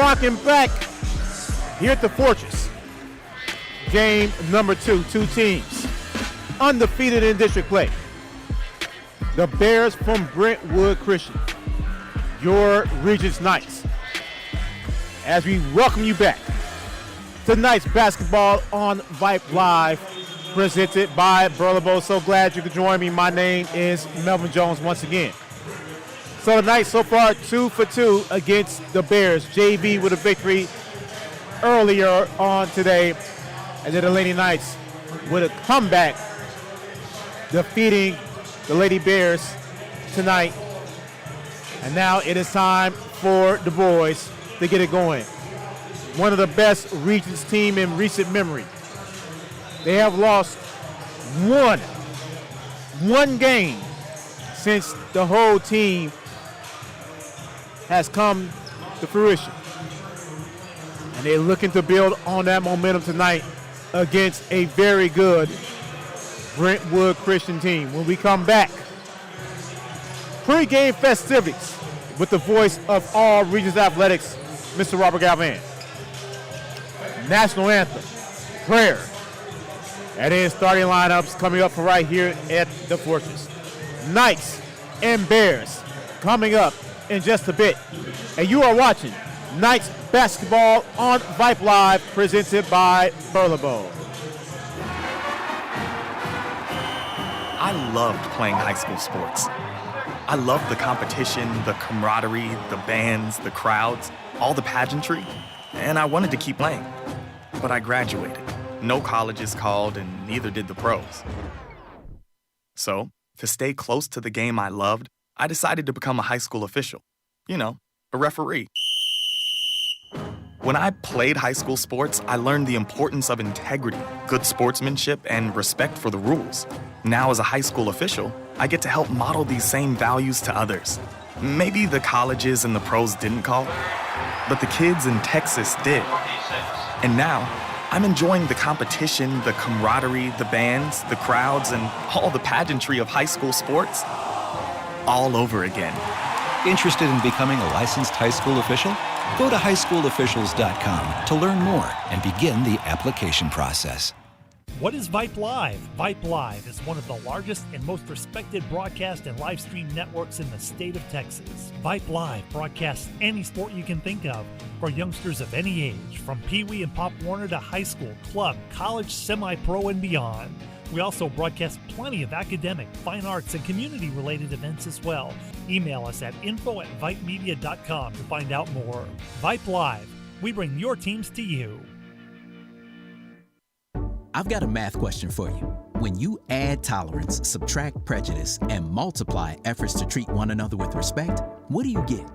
rocking back here at the Fortress. Game number 2, two teams undefeated in district play. The Bears from Brentwood Christian, your Regents Knights. As we welcome you back, tonight's basketball on Vype Live, presented by Burlebo. So glad you could join me. My name is Melvin Jones once again. So tonight, so far, 2 for 2 against the Bears. JV with a victory earlier on today. And then the Lady Knights with a comeback, defeating the Lady Bears tonight. And now it is time for the boys to get it going. One of the best Regents team in recent memory. They have lost one game since the whole team has come to fruition. And they're looking to build on that momentum tonight against a very good Brentwood Christian team. When we come back, pre-game festivities with the voice of all Regents athletics, Mr. Robert Galvan. National anthem, prayer, and then starting lineups coming up for right here at the Fortress. Knights and Bears coming up in just a bit. And you are watching Knights basketball on Vype Live, presented by Burlebo. I loved playing high school sports. I loved the competition, the camaraderie, the bands, the crowds, all the pageantry, and I wanted to keep playing. But I graduated. No colleges called, and neither did the pros. So, to stay close to the game I loved, I decided to become a high school official. You know, a referee. When I played high school sports, I learned the importance of integrity, good sportsmanship, and respect for the rules. Now, as a high school official, I get to help model these same values to others. Maybe the colleges and the pros didn't call, but the kids in Texas did. And now, I'm enjoying the competition, the camaraderie, the bands, the crowds, and all the pageantry of high school sports all over again. Interested in becoming a licensed high school official? Go to highschoolofficials.com to learn more and begin the application process. What is Vype Live? Vype Live is one of the largest and most respected broadcast and live stream networks in the state of Texas. Vype Live broadcasts any sport you can think of for youngsters of any age, from Pee Wee and Pop Warner to high school, club, college, semi-pro, and beyond. We also broadcast plenty of academic, fine arts, and community-related events as well. Email us at info@vypemedia.com to find out more. Vype Live. We bring your teams to you. I've got a math question for you. When you add tolerance, subtract prejudice, and multiply efforts to treat one another with respect, what do you get?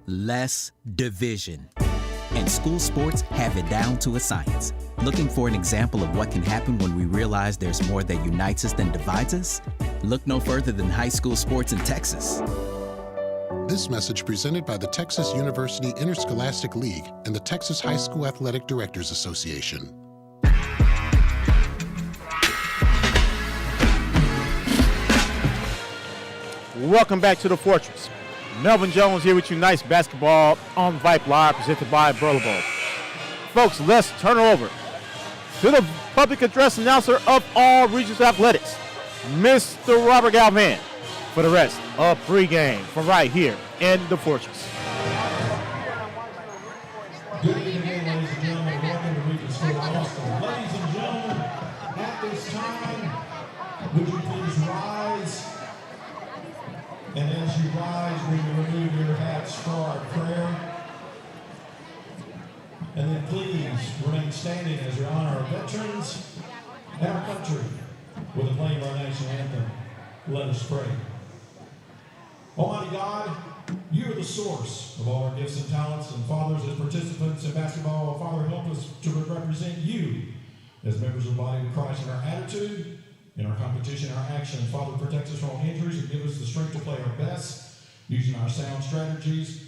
Less division. And school sports have it down to a science. Looking for an example of what can happen when we realize there's more that unites us than divides us? Look no further than high school sports in Texas. This message presented by the Texas University Interscholastic League and the Texas High School Athletic Directors Association. Welcome back to the Fortress. Melvin Jones here with you. Nice basketball on Vype Live, presented by Burlebo. Folks, let's turn it over to the public address announcer of all Regents athletics, Mr. Robert Galvan, for the rest of pregame from right here in the Fortress. Good evening, ladies and gentlemen. Welcome to Regents School Austin. Ladies and gentlemen, at this time, would you please rise? And as you rise, will you remove your hats for our prayer? And then please remain standing as we honor our veterans and our country with the playing of our national anthem. Let us pray. Almighty God, you are the source of all our gifts and talents, and fathers, as participants in basketball, Father, help us to represent you as members of the body of Christ in our attitude, in our competition, our action. Father, protect us from all injuries and give us the strength to play our best using our sound strategies.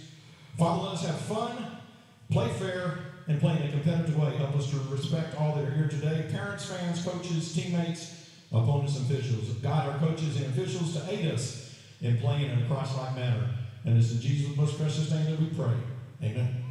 Father, let us have fun, play fair, and play in a competitive way. Help us to respect all that are here today. Parents, fans, coaches, teammates, opponents, and officials. Guide our coaches and officials to aid us in playing in a Christ-like manner. And it's in Jesus' most precious name that we pray. Amen.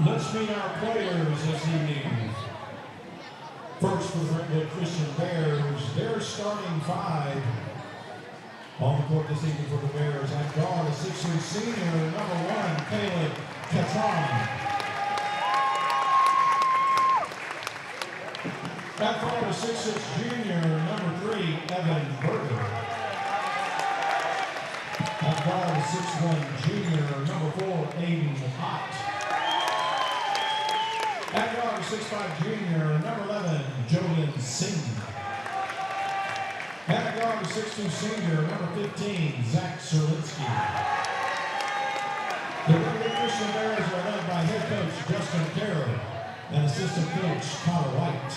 Let's meet our players this evening. First for the Brentwood Christian Bears, their starting five. On the court this evening for the Bears, at guard, a 6'3" senior, number 1, Caleb Catron. At guard, a 6'6" junior, number 3, Evan Berger. At guard, a 6'1" junior, number 4, Aiden Ott. At guard, 6'5" junior, number 11, Julian Singh. At guard, 6'2" senior, number 15, Zach Serlinsky. The Brentwood Christian Bears are led by head coach Justin Carroll and assistant coach Connor White.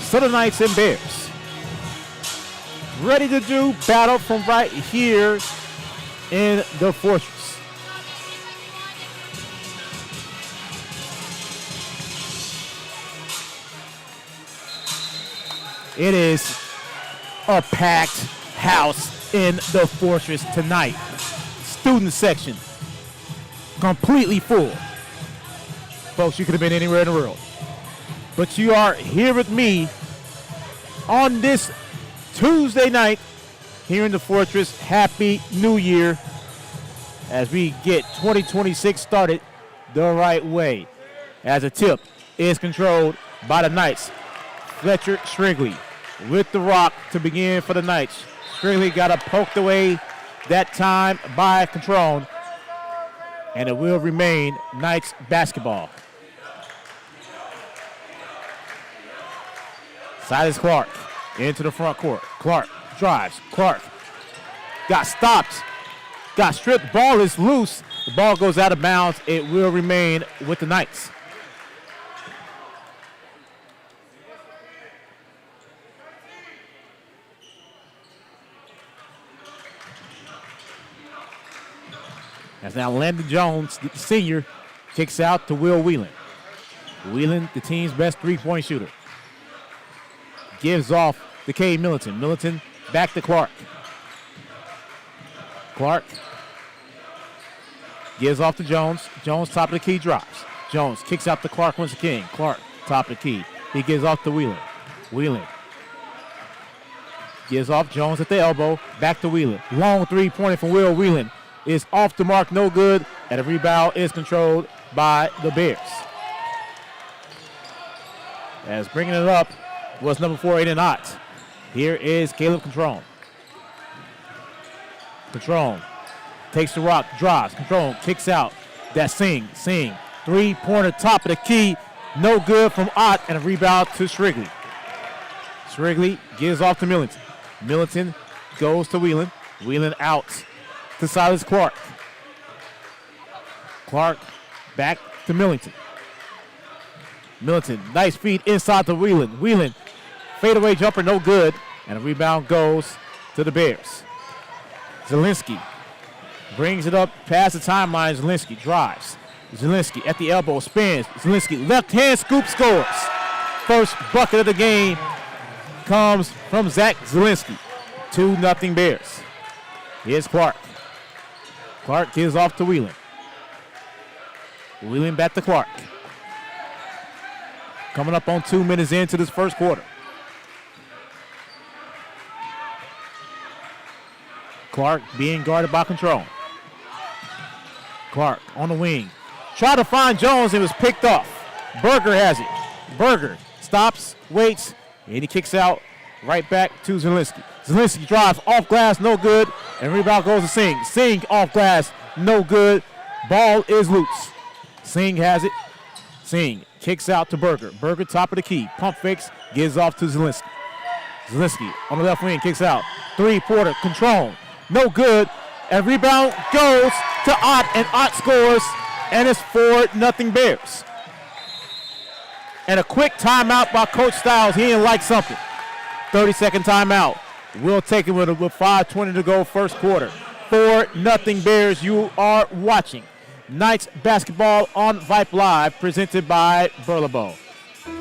So the Knights and Bears ready to do battle from right here in the Fortress. It is a packed house in the Fortress tonight. Student section completely full. Folks, you could have been anywhere in the world, but you are here with me on this Tuesday night here in the Fortress. Happy New Year as we get 2026 started the right way. As a tip is controlled by the Knights. Fletcher Strigley with the rock to begin for the Knights. Strigley got it poked away that time by Catrone, and it will remain Knights basketball. Silas Clark into the front court. Clark drives. Clark got stopped. Got stripped. Ball is loose. The ball goes out of bounds. It will remain with the Knights. As now Landon Jones, the senior, kicks out to Will Whelan. Whelan, the team's best three-point shooter. Gives off to Cade Militant. Militant back to Clark. Clark gives off to Jones. Jones, top of the key, drops. Jones kicks out to Clark once again. Clark, top of the key. He gives off to Whelan. Whelan gives off. Jones at the elbow. Back to Whelan. Long three-pointer from Will Whelan is off the mark, no good, and a rebound is controlled by the Bears. As bringing it up was number 4, Aiden Ott. Here is Caleb Catrone. Catrone takes the rock, drives. Catrone kicks out. That's Singh. Three-pointer, top of the key. No good from Ott, and a rebound to Strigley. Strigley gives off to Millington. Millington goes to Whelan. Whelan out to Silas Clark. Clark back to Millington. Millington, nice feed inside to Whelan. Whelan, fadeaway jumper, no good. And a rebound goes to the Bears. Zielinski brings it up past the timeline. Zielinski drives. Zielinski at the elbow, spins. Zielinski left hand scoop, scores. First bucket of the game comes from Zach Zielinski. 2-0 Bears. Here's Clark. Clark gives off to Whelan. Whelan back to Clark. Coming up on 2 minutes into this first quarter. Clark being guarded by Control. Clark on the wing. Try to find Jones and was picked off. Berger has it. Berger stops, waits, and he kicks out right back to Zielinski. Zielinski drives off glass, no good, and rebound goes to Singh. Singh off glass, no good. Ball is loose. Singh has it. Singh kicks out to Berger. Berger top of the key. Pump fakes, gives off to Zielinski. Zielinski on the left wing, kicks out. Three-pointer, Control. No good. And rebound goes to Ott, and Ott scores, and it's 4-0 Bears. And a quick timeout by Coach Styles. He didn't like something. 30-second timeout. We'll take it with 5:20 to go first quarter. 4-0 Bears. You are watching Knights basketball on Vype Live, presented by Burlebo.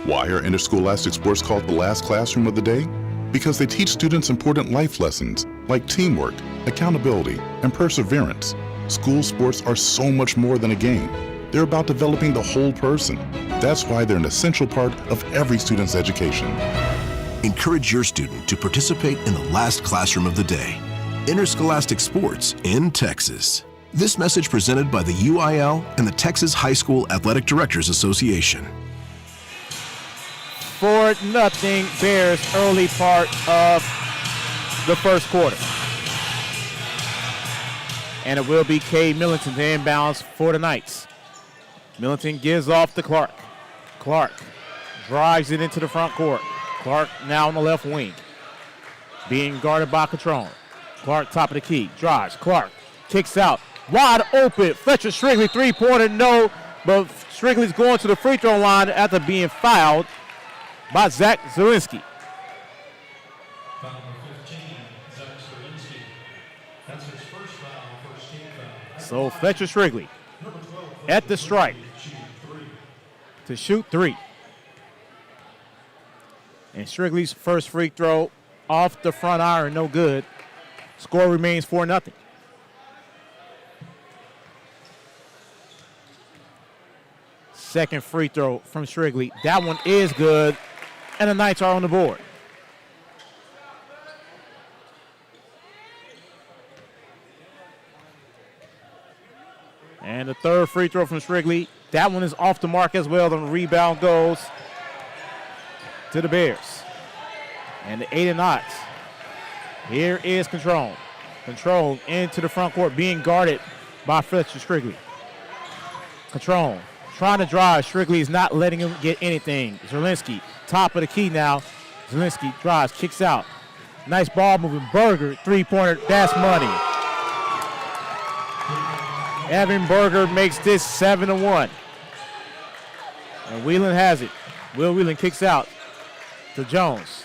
Why are interscholastic sports called the last classroom of the day? Because they teach students important life lessons like teamwork, accountability, and perseverance. School sports are so much more than a game. They're about developing the whole person. That's why they're an essential part of every student's education. Encourage your student to participate in the last classroom of the day. Interscholastic sports in Texas. This message presented by the UIL and the Texas High School Athletic Directors Association. 4-0 Bears, early part of the first quarter. And it will be Cade Millington to inbounds for the Knights. Millington gives off to Clark. Clark drives it into the front court. Clark now on the left wing, being guarded by Catron. Clark top of the key, drives. Clark kicks out, wide open. Fletcher Strigley, three-pointer, no, but Strigley's going to the free throw line after being fouled by Zach Zielinski. Foul number 15, Zach Zielinski. That's his first foul, first team foul. So Fletcher Strigley Number 12, at the stripe to shoot three. And Strigley's first free throw off the front iron, no good. Score remains 4-0. Second free throw from Strigley. That one is good, and the Knights are on the board. And the third free throw from Strigley. That one is off the mark as well. The rebound goes to the Bears. And the 8 and Knots. Here is Control. Control into the front court, being guarded by Fletcher Strigley. Control trying to drive. Strigley is not letting him get anything. Zielinski, top of the key now. Zielinski drives, kicks out. Nice ball moving. Berger, three-pointer. That's money. Evan Berger makes this 7-1. And Whelan has it. Will Whelan kicks out to Jones.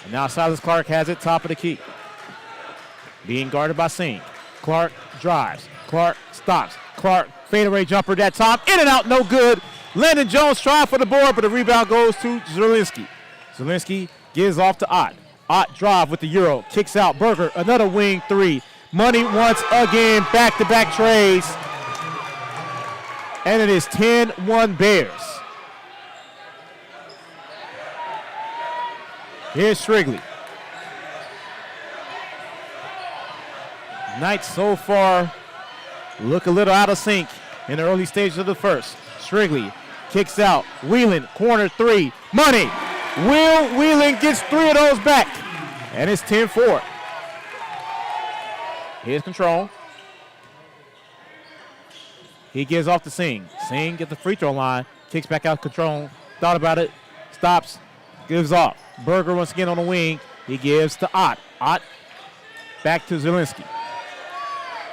And now Silas Clark has it, top of the key. Being guarded by Singh. Clark drives. Clark stops. Clark fadeaway jumper, that top. In and out, no good. Landon Jones trying for the board, but the rebound goes to Zielinski. Zielinski gives off to Ott. Ott drive with the Euro. Kicks out Berger. Another wing three. Money once again. Back-to-back trades. And it is 10-1 Bears. Here's Strigley. Knights so far look a little out of sync in the early stages of the first. Strigley kicks out. Whelan, corner three. Money. Will Whelan gets three of those back. And it's 10-4. Here's Control. He gives off to Singh. Singh gets the free throw line. Kicks back out Control. Thought about it. Stops. Gives off. Berger once again on the wing. He gives to Ott. Ott back to Zielinski.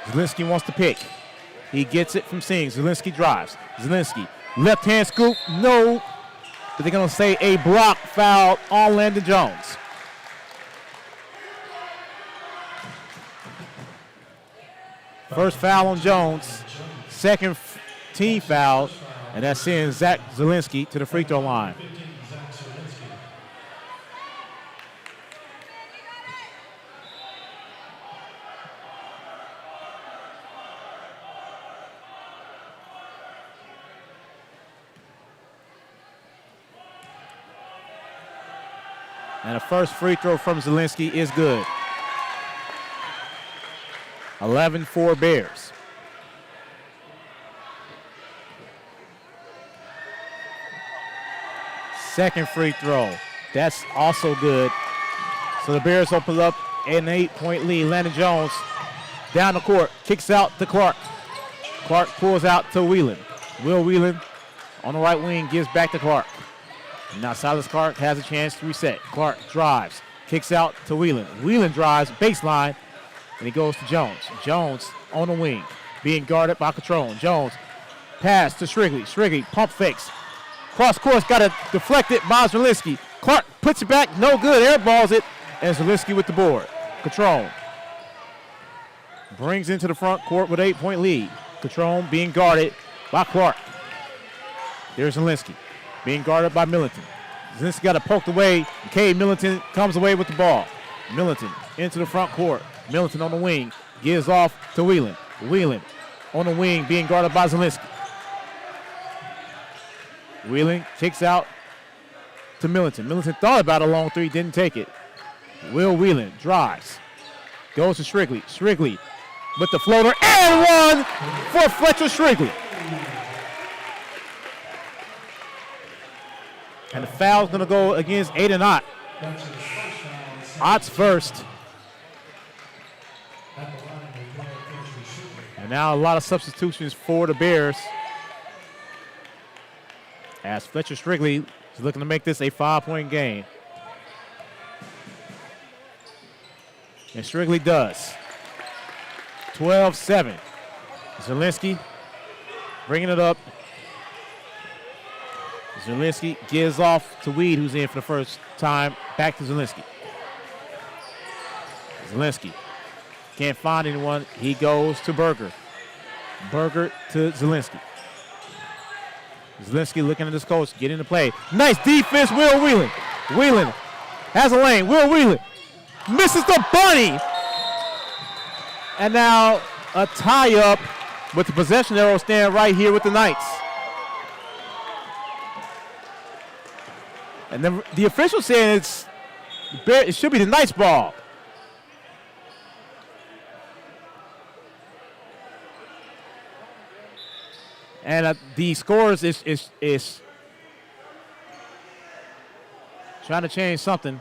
Zielinski wants to pick. He gets it from Singh. Zielinski drives. Zielinski, left hand scoop, no. But they're going to say a block foul on Landon Jones. First foul on Jones, second team foul, and that sends Zach Zielinski to the free throw line. And the first free throw from Zielinski is good. 11-4 Bears. Second free throw. That's also good. So the Bears open up an 8-point lead. Landon Jones down the court, kicks out to Clark. Clark pulls out to Whelan. Will Whelan on the right wing gives back to Clark. Now Silas Clark has a chance to reset. Clark drives, kicks out to Whelan. Whelan drives, baseline, and he goes to Jones. Jones on the wing, being guarded by Catrone. Jones pass to Strigley. Strigley pump fakes. Cross course, got it deflected by Zielinski. Clark puts it back, no good, airballs it, and Zielinski with the board. Catrone brings into the front court with 8-point lead. Catrone being guarded by Clark. There's Zielinski being guarded by Millington. Zielinski got it poked away. Cade Millington comes away with the ball. Millington into the front court. Millington on the wing, gives off to Whelan. Whelan on the wing being guarded by Zielinski. Whelan kicks out to Millington. Millington thought about a long three, didn't take it. Will Whelan drives, goes to Strigley. Strigley with the floater, and one for Fletcher Strigley. And the foul's going to go against Aiden Ott. Ott's first. And now a lot of substitutions for the Bears, as Fletcher Strigley is looking to make this a 5-point game. And Strigley does. 12-7. Zielinski bringing it up. Zielinski gives off to Weed, who's in for the first time. Back to Zielinski. Zielinski can't find anyone. He goes to Berger. Berger to Zielinski. Zielinski looking at his coach, get into play. Nice defense, Will Whelan. Whelan has a lane. Will Whelan misses the bunny. And now a tie-up with the possession arrow stand right here with the Knights. And then the official saying it should be the Knights' ball. And the scores is trying to change something.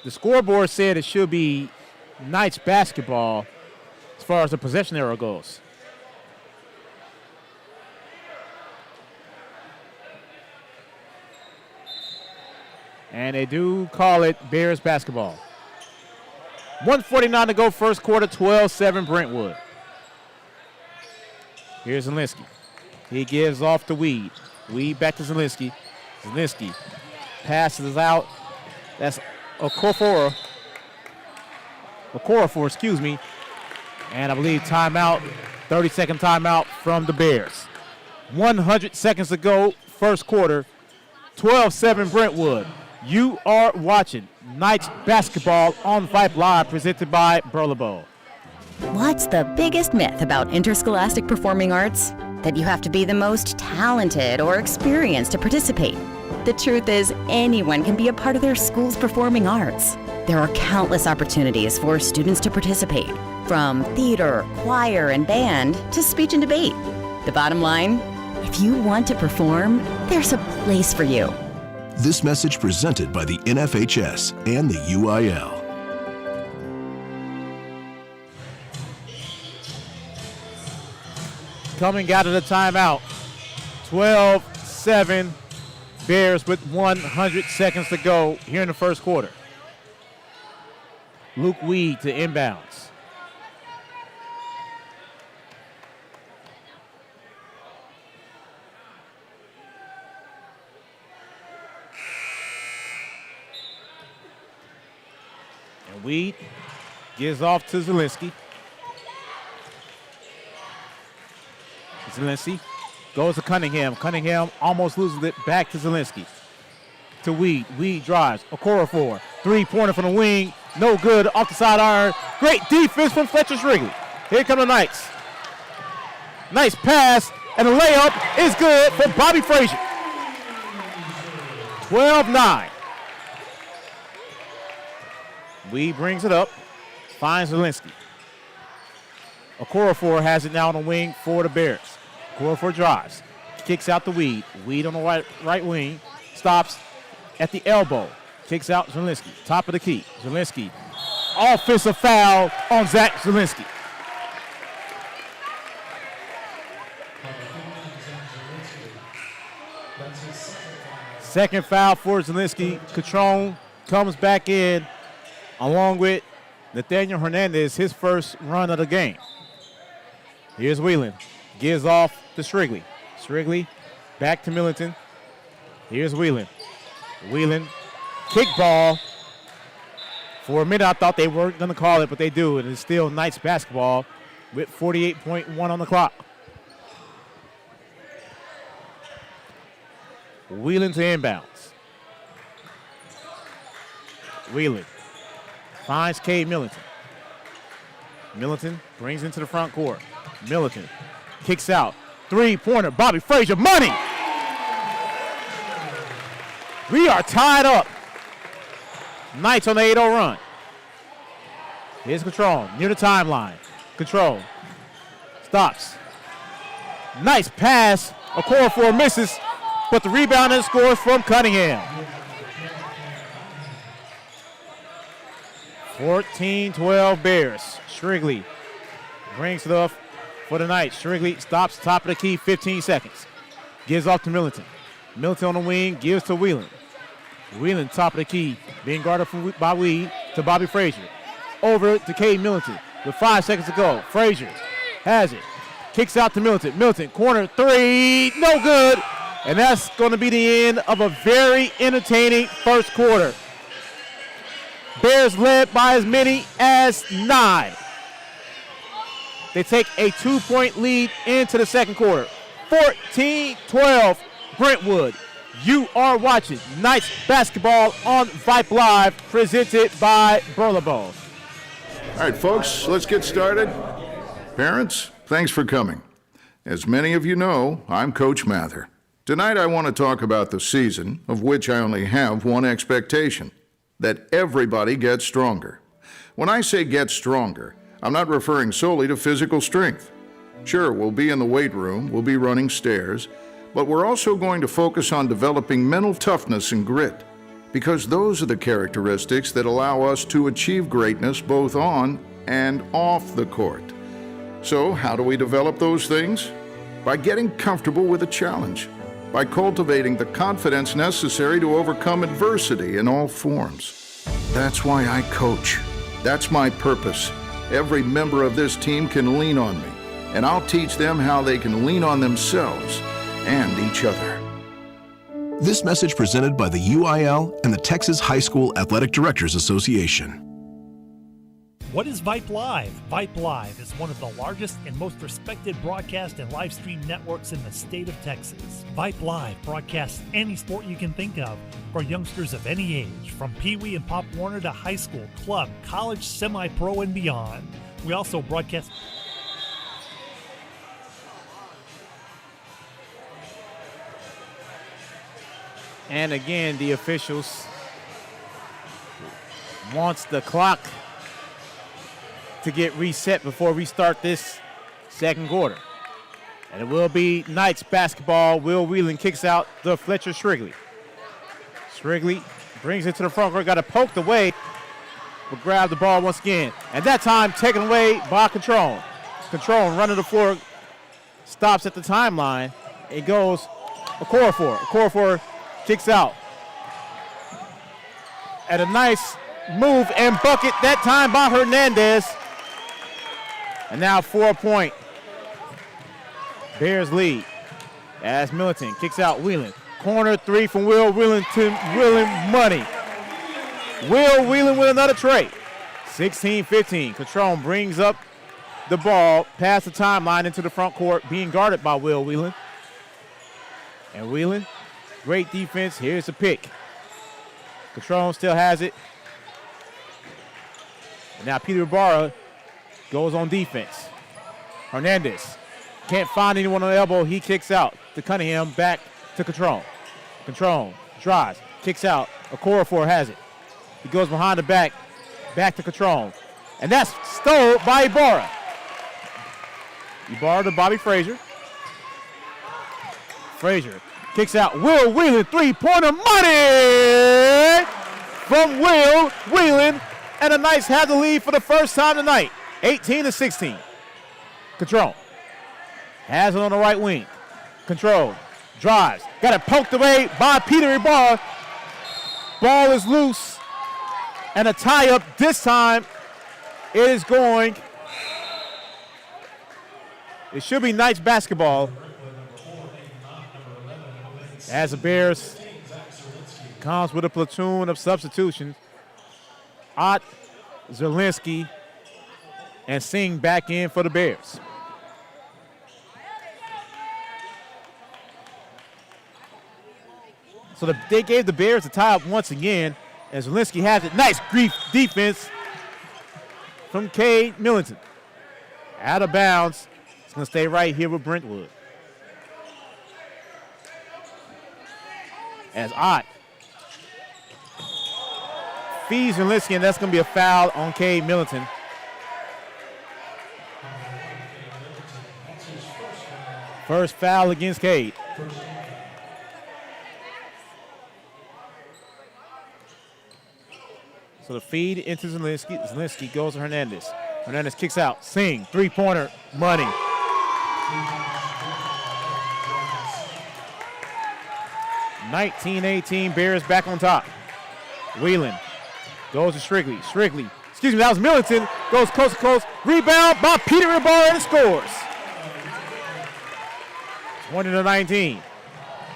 The scoreboard said it should be Knights basketball as far as the possession arrow goes. And they do call it Bears basketball. 1:49 to go, first quarter, 12-7 Brentwood. Here's Zielinski. He gives off to Weed. Weed back to Zielinski. Zielinski passes out. That's Okorafor, excuse me. And I believe timeout, 30-second timeout from the Bears. 100 seconds to go, first quarter, 12-7 Brentwood. You are watching Knights basketball on Vype Live, presented by Burlebo. What's the biggest myth about interscholastic performing arts? That you have to be the most talented or experienced to participate. The truth is, anyone can be a part of their school's performing arts. There are countless opportunities for students to participate, from theater, choir, and band to speech and debate. The bottom line, if you want to perform, there's a place for you. This message presented by the NFHS and the UIL. Coming out of the timeout, 12-7 Bears with 100 seconds to go here in the first quarter. Luke Weed to inbounds. And Weed gives off to Zielinski. Zielinski goes to Cunningham. Cunningham almost loses it back to Zielinski. To Weed. Weed drives. Okorafor. Three-pointer from the wing. No good. Off the side iron. Great defense from Fletcher Shrigley. Here come the Knights. Nice pass. And the layup is good for Bobby Frazier. 12-9. Weed brings it up. Finds Zielinski. Okorafor has it now on the wing for the Bears. Okorafor drives. Kicks out the Weed. Weed on the right wing. Stops at the elbow. Kicks out Zielinski. Top of the key. Zielinski. Offensive foul on Zach Zielinski. Second foul for Zielinski. Catrone comes back in along with Nathaniel Hernandez, his first run of the game. Here's Whelan. Gives off to Shrigley. Shrigley back to Millington. Here's Whelan. Whelan, kick ball. For a minute, I thought they weren't going to call it, but they do. And it's still Knights basketball with 48.1 on the clock. Whelan to inbounds. Whelan finds Cade Millington. Millington brings into the front court. Millington kicks out. Three-pointer. Bobby Frazier. Money! We are tied up. Knights on the 8-0 run. Here's Control near the timeline. Control stops. Nice pass. Okorafor misses, but the rebound and scores from Cunningham. 14-12 Bears. Shrigley brings it up for the Knights. Shrigley stops top of the key, 15 seconds. Gives off to Millington. Millington on the wing, gives to Whelan. Whelan top of the key, being guarded by Weed to Bobby Frazier. Over to Cade Millington with 5 seconds to go. Frazier has it. Kicks out to Millington. Millington, corner three, no good. And that's going to be the end of a very entertaining first quarter. Bears led by as many as 9. They take a 2-point lead into the second quarter. 14-12 Brentwood. You are watching Knights basketball on Vype Live, presented by Burlebo. All right, folks, let's get started. Parents, thanks for coming. As many of you know, I'm Coach Mather. Tonight I want to talk about the season, of which I only have one expectation, that everybody gets stronger. When I say get stronger, I'm not referring solely to physical strength. Sure, we'll be in the weight room, we'll be running stairs, but we're also going to focus on developing mental toughness and grit, because those are the characteristics that allow us to achieve greatness both on and off the court. So, how do we develop those things? By getting comfortable with a challenge, by cultivating the confidence necessary to overcome adversity in all forms. That's why I coach. That's my purpose. Every member of this team can lean on me, and I'll teach them how they can lean on themselves and each other. This message presented by the UIL and the Texas High School Athletic Directors Association. What is Vype Live? Vype Live is one of the largest and most respected broadcast and live stream networks in the state of Texas. Vype Live broadcasts any sport you can think of for youngsters of any age, from Pee Wee and Pop Warner to high school, club, college, semi-pro, and beyond. We also broadcast... And again, the officials wants the clock to get reset before we start this second quarter. And it will be Knights basketball. Will Whelan kicks out the Fletcher Shrigley. Shrigley brings it to the front court, got it poked away, but grab the ball once again. And that time taken away by Control. Control running the floor, stops at the timeline. It goes Okorafor. Okorafor kicks out. And a nice move and bucket, that time by Hernandez. And now 4-point Bears lead as Millington kicks out Whelan. Corner three from Will Whelan to Whelan money. Will Whelan with another tray. 16-15. Catrone brings up the ball past the timeline into the front court, being guarded by Will Whelan. And Whelan, great defense. Here's the pick. Catrone still has it. And now Peter Ibarra goes on defense. Hernandez can't find anyone on the elbow. He kicks out to Cunningham, back to Catrone. Catrone drives, kicks out. Okorafor has it. He goes behind the back to Catrone. And that's stole by Ibarra. Ibarra to Bobby Frazier. Frazier kicks out. Will Whelan, three-pointer money from Will Whelan. And the Knights have the lead for the first time tonight, 18-16. Catrone has it on the right wing. Control, drives, got it poked away by Peter Ibarra. Ball is loose, and a tie-up this time. It is going. It should be Knights basketball. As the Bears comes with a platoon of substitutions. Ott, Zerlinski, and Singh back in for the Bears. So they gave the Bears a tie-up once again, and Zerlinski has it. Nice grief defense from Cade Millington. Out of bounds. It's going to stay right here with Brentwood. As Ott feeds Zerlinski, and that's going to be a foul on Cade Millington. First foul against Cade. So the feed into Zerlinski. Zerlinski goes to Hernandez. Hernandez kicks out. Singh, three-pointer, money. (19-18) Bears back on top. Whelan goes to Strigley. Excuse me, that was Millington. Goes coast to coast. Rebound by Peter Ibarra and scores. 20-19.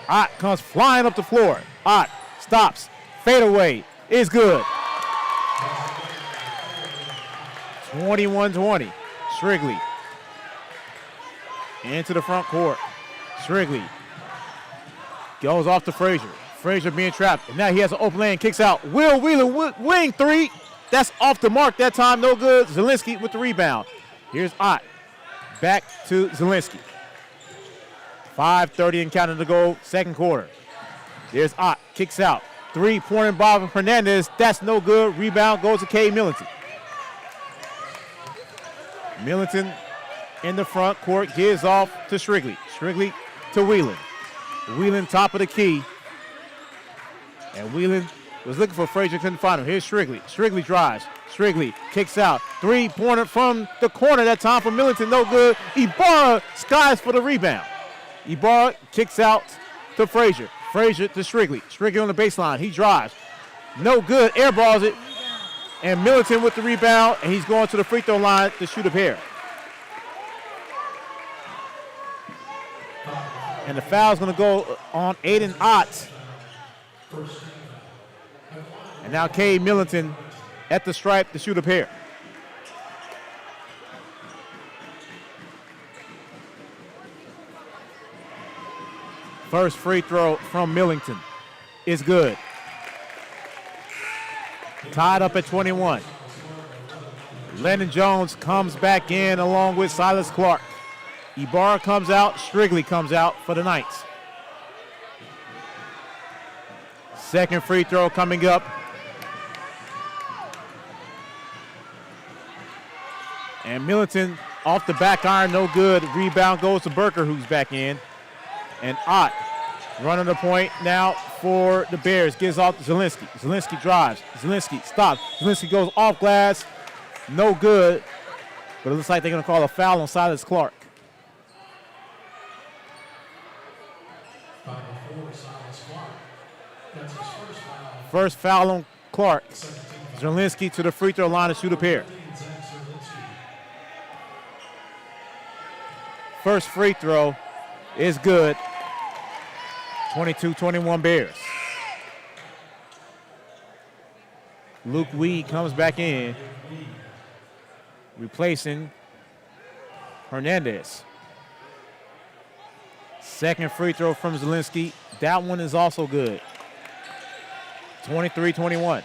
Ott comes flying up the floor. Ott stops. Fadeaway is good. 21-20. Strigley into the front court. Strigley goes off to Frazier. Frazier being trapped. And now he has an open lane. Kicks out. Will Whelan wing three. That's off the mark that time. No good. Zerlinski with the rebound. Here's Ott. Back to Zerlinski. 5:30 and counting to go. Second quarter. There's Ott. Kicks out. Three-pointer by Hernandez. That's no good. Rebound goes to Cade Millington. Millington in the front court. Gives off to Strigley. Strigley to Whelan. Whelan top of the key. And Whelan was looking for Frazier, couldn't find him. Here's Strigley. Strigley drives. Strigley kicks out. Three-pointer from the corner that time for Millington. No good. Ibarra skies for the rebound. Ibarra kicks out to Frazier. Frazier to Strigley. Strigley on the baseline. He drives. No good. Airballs it. And Millington with the rebound. And he's going to the free throw line to shoot a pair. And the foul's going to go on Aiden Ott. And now Cade Millington at the stripe to shoot a pair. First free throw from Millington is good. Tied up at 21. Landon Jones comes back in along with Silas Clark. Ibarra comes out, Strigley comes out for the Knights. Second free throw coming up. And Millington off the back iron, no good. Rebound goes to Burker, who's back in. And Ott running the point now for the Bears. Gives off to Zerlinski. Zerlinski drives. Zerlinski stops. Zerlinski goes off glass. No good. But it looks like they're going to call a foul on Silas Clark. First foul on Clark. Zerlinski to the free throw line to shoot a pair. First free throw is good. 22-21 Bears. Luke Weed comes back in, replacing Hernandez. Second free throw from Zielinski. That one is also good. 23-21.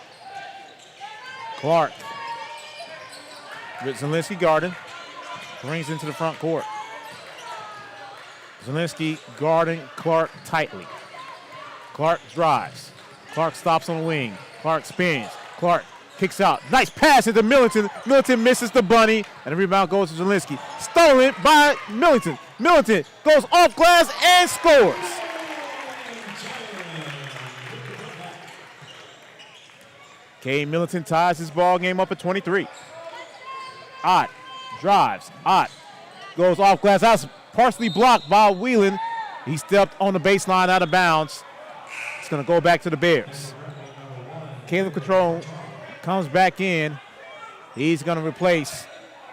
Clark. With Zielinski guarding. Brings into the front court. Zielinski guarding Clark tightly. Clark drives. Clark stops on the wing. Clark spins. Clark kicks out. Nice pass into Millington. Millington misses the bunny, and the rebound goes to Zielinski. Stolen by Millington. Millington goes off glass and scores. K. Millington ties his ball game up at 23. Ott drives. Ott goes off glass. That's partially blocked by Whelan. He stepped on the baseline out of bounds. It's going to go back to the Bears. Caleb Catrone comes back in. He's going to replace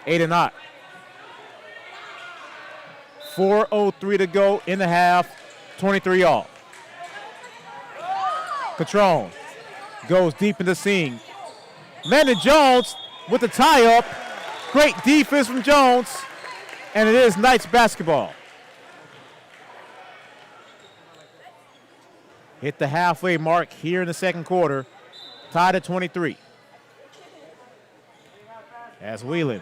Aiden Ott. 4:03 to go in the half. 23 all. Catrone goes deep in the seam. Landon Jones with the tie-up. Great defense from Jones. And it is Knights basketball. Hit the halfway mark here in the second quarter. Tied at 23. As Whelan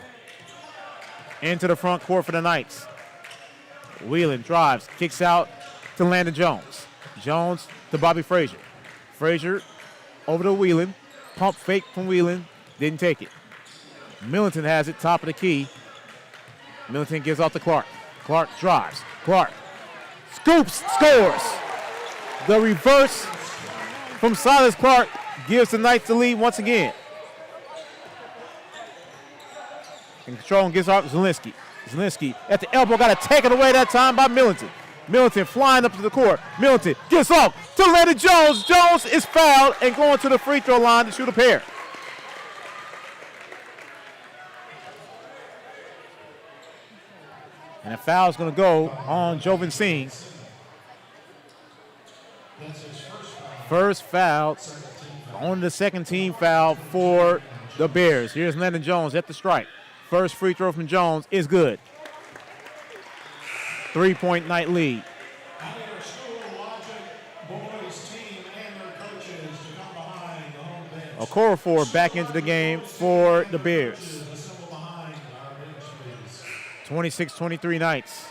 into the front court for the Knights. Whelan drives, kicks out to Landon Jones. Jones to Bobby Frazier. Frazier over to Whelan. Pump fake from Whelan. Didn't take it. Millington has it, top of the key. Millington gives off to Clark. Clark drives. Clark scoops, scores. The reverse from Silas Clark gives the Knights the lead once again. And Catrone gives off Zielinski. Zielinski at the elbow, got to take it away that time by Millington. Millington flying up to the court. Millington gets off to Landon Jones. Jones is fouled and going to the free throw line to shoot a pair. And a foul is going to go on Joven Singh. First foul on the second team foul for the Bears. Here's Landon Jones at the strike. First free throw from Jones is good. 3-point Knight lead. Okorafor back into the game for the Bears. 26-23 Knights.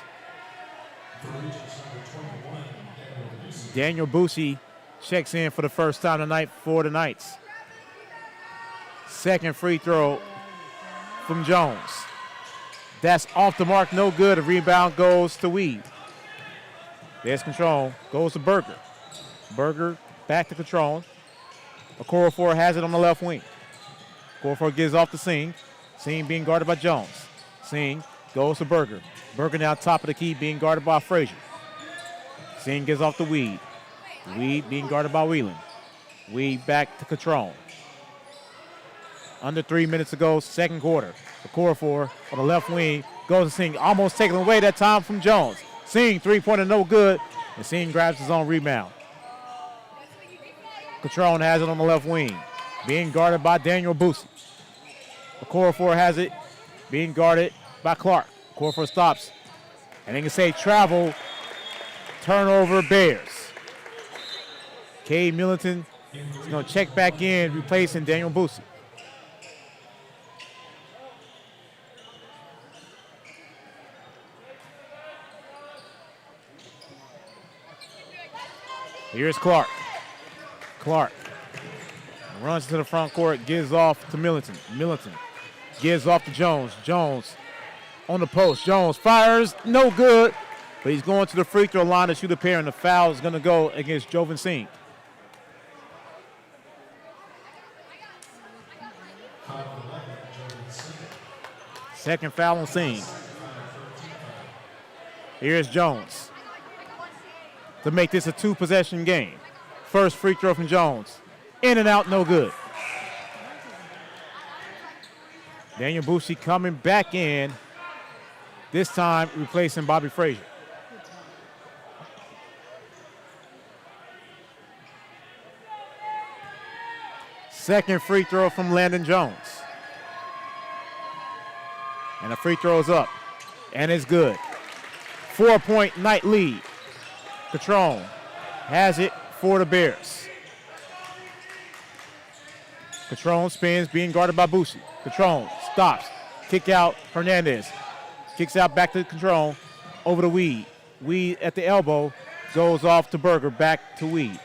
Daniel Boussy checks in for the first time tonight for the Knights. Second free throw from Jones. That's off the mark, no good. A rebound goes to Weed. There's Catrone, goes to Berger. Berger back to Catrone. Okorafor has it on the left wing. Okorafor gives off to Singh. Singh being guarded by Jones. Singh goes to Berger. Berger now top of the key being guarded by Frazier. Singh gives off to Weed. Weed being guarded by Whelan. Weed back to Catrone. Under 3 minutes to go, second quarter. Okorafor on the left wing goes to Singh. Almost taken away that time from Jones. Singh, three-pointer, no good. And Singh grabs his own rebound. Catrone has it on the left wing. Being guarded by Daniel Boussy. Okorafor has it. Being guarded by Clark. Okorafor stops. And they can say travel. Turnover Bears. Cade Millington is going to check back in, replacing Daniel Boussy. Here's Clark. Clark runs to the front court, gives off to Millington. Millington gives off to Jones. Jones on the post. Jones fires, no good, but he's going to the free throw line to shoot a pair, and the foul is going to go against Joven Singh. Second foul on Singh. Here's Jones to make this a two-possession game. First free throw from Jones. In and out, no good. Daniel Boussy coming back in, this time replacing Bobby Frazier. Second free throw from Landon Jones. And the free throw is up. and it's good. 4-point Knight lead. Catrone has it for the Bears. Catrone spins, being guarded by Boucher. Catrone stops, kick out Hernandez. Kicks out back to Catrone, over to Weed. Weed at the elbow, goes off to Berger, back to Weed.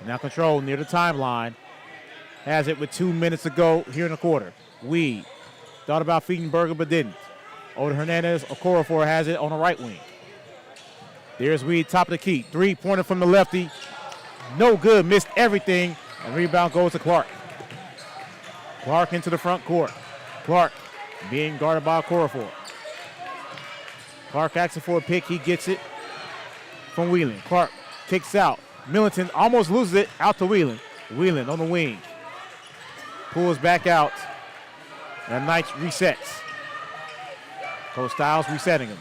Now Catrone near the timeline. Has it with 2 minutes to go here in the quarter. Weed thought about feeding Berger but didn't. Over to Hernandez. Okorafor has it on the right wing. There's Weed, top of the key. 3-pointer from the lefty. No good, missed everything. And rebound goes to Clark. Clark into the front court. Clark being guarded by Okorafor. Clark asking for a pick. He gets it from Whelan. Clark kicks out. Millington almost loses it out to Whelan. Whelan on the wing. Pulls back out. And Knights resets. Coach Styles resetting him.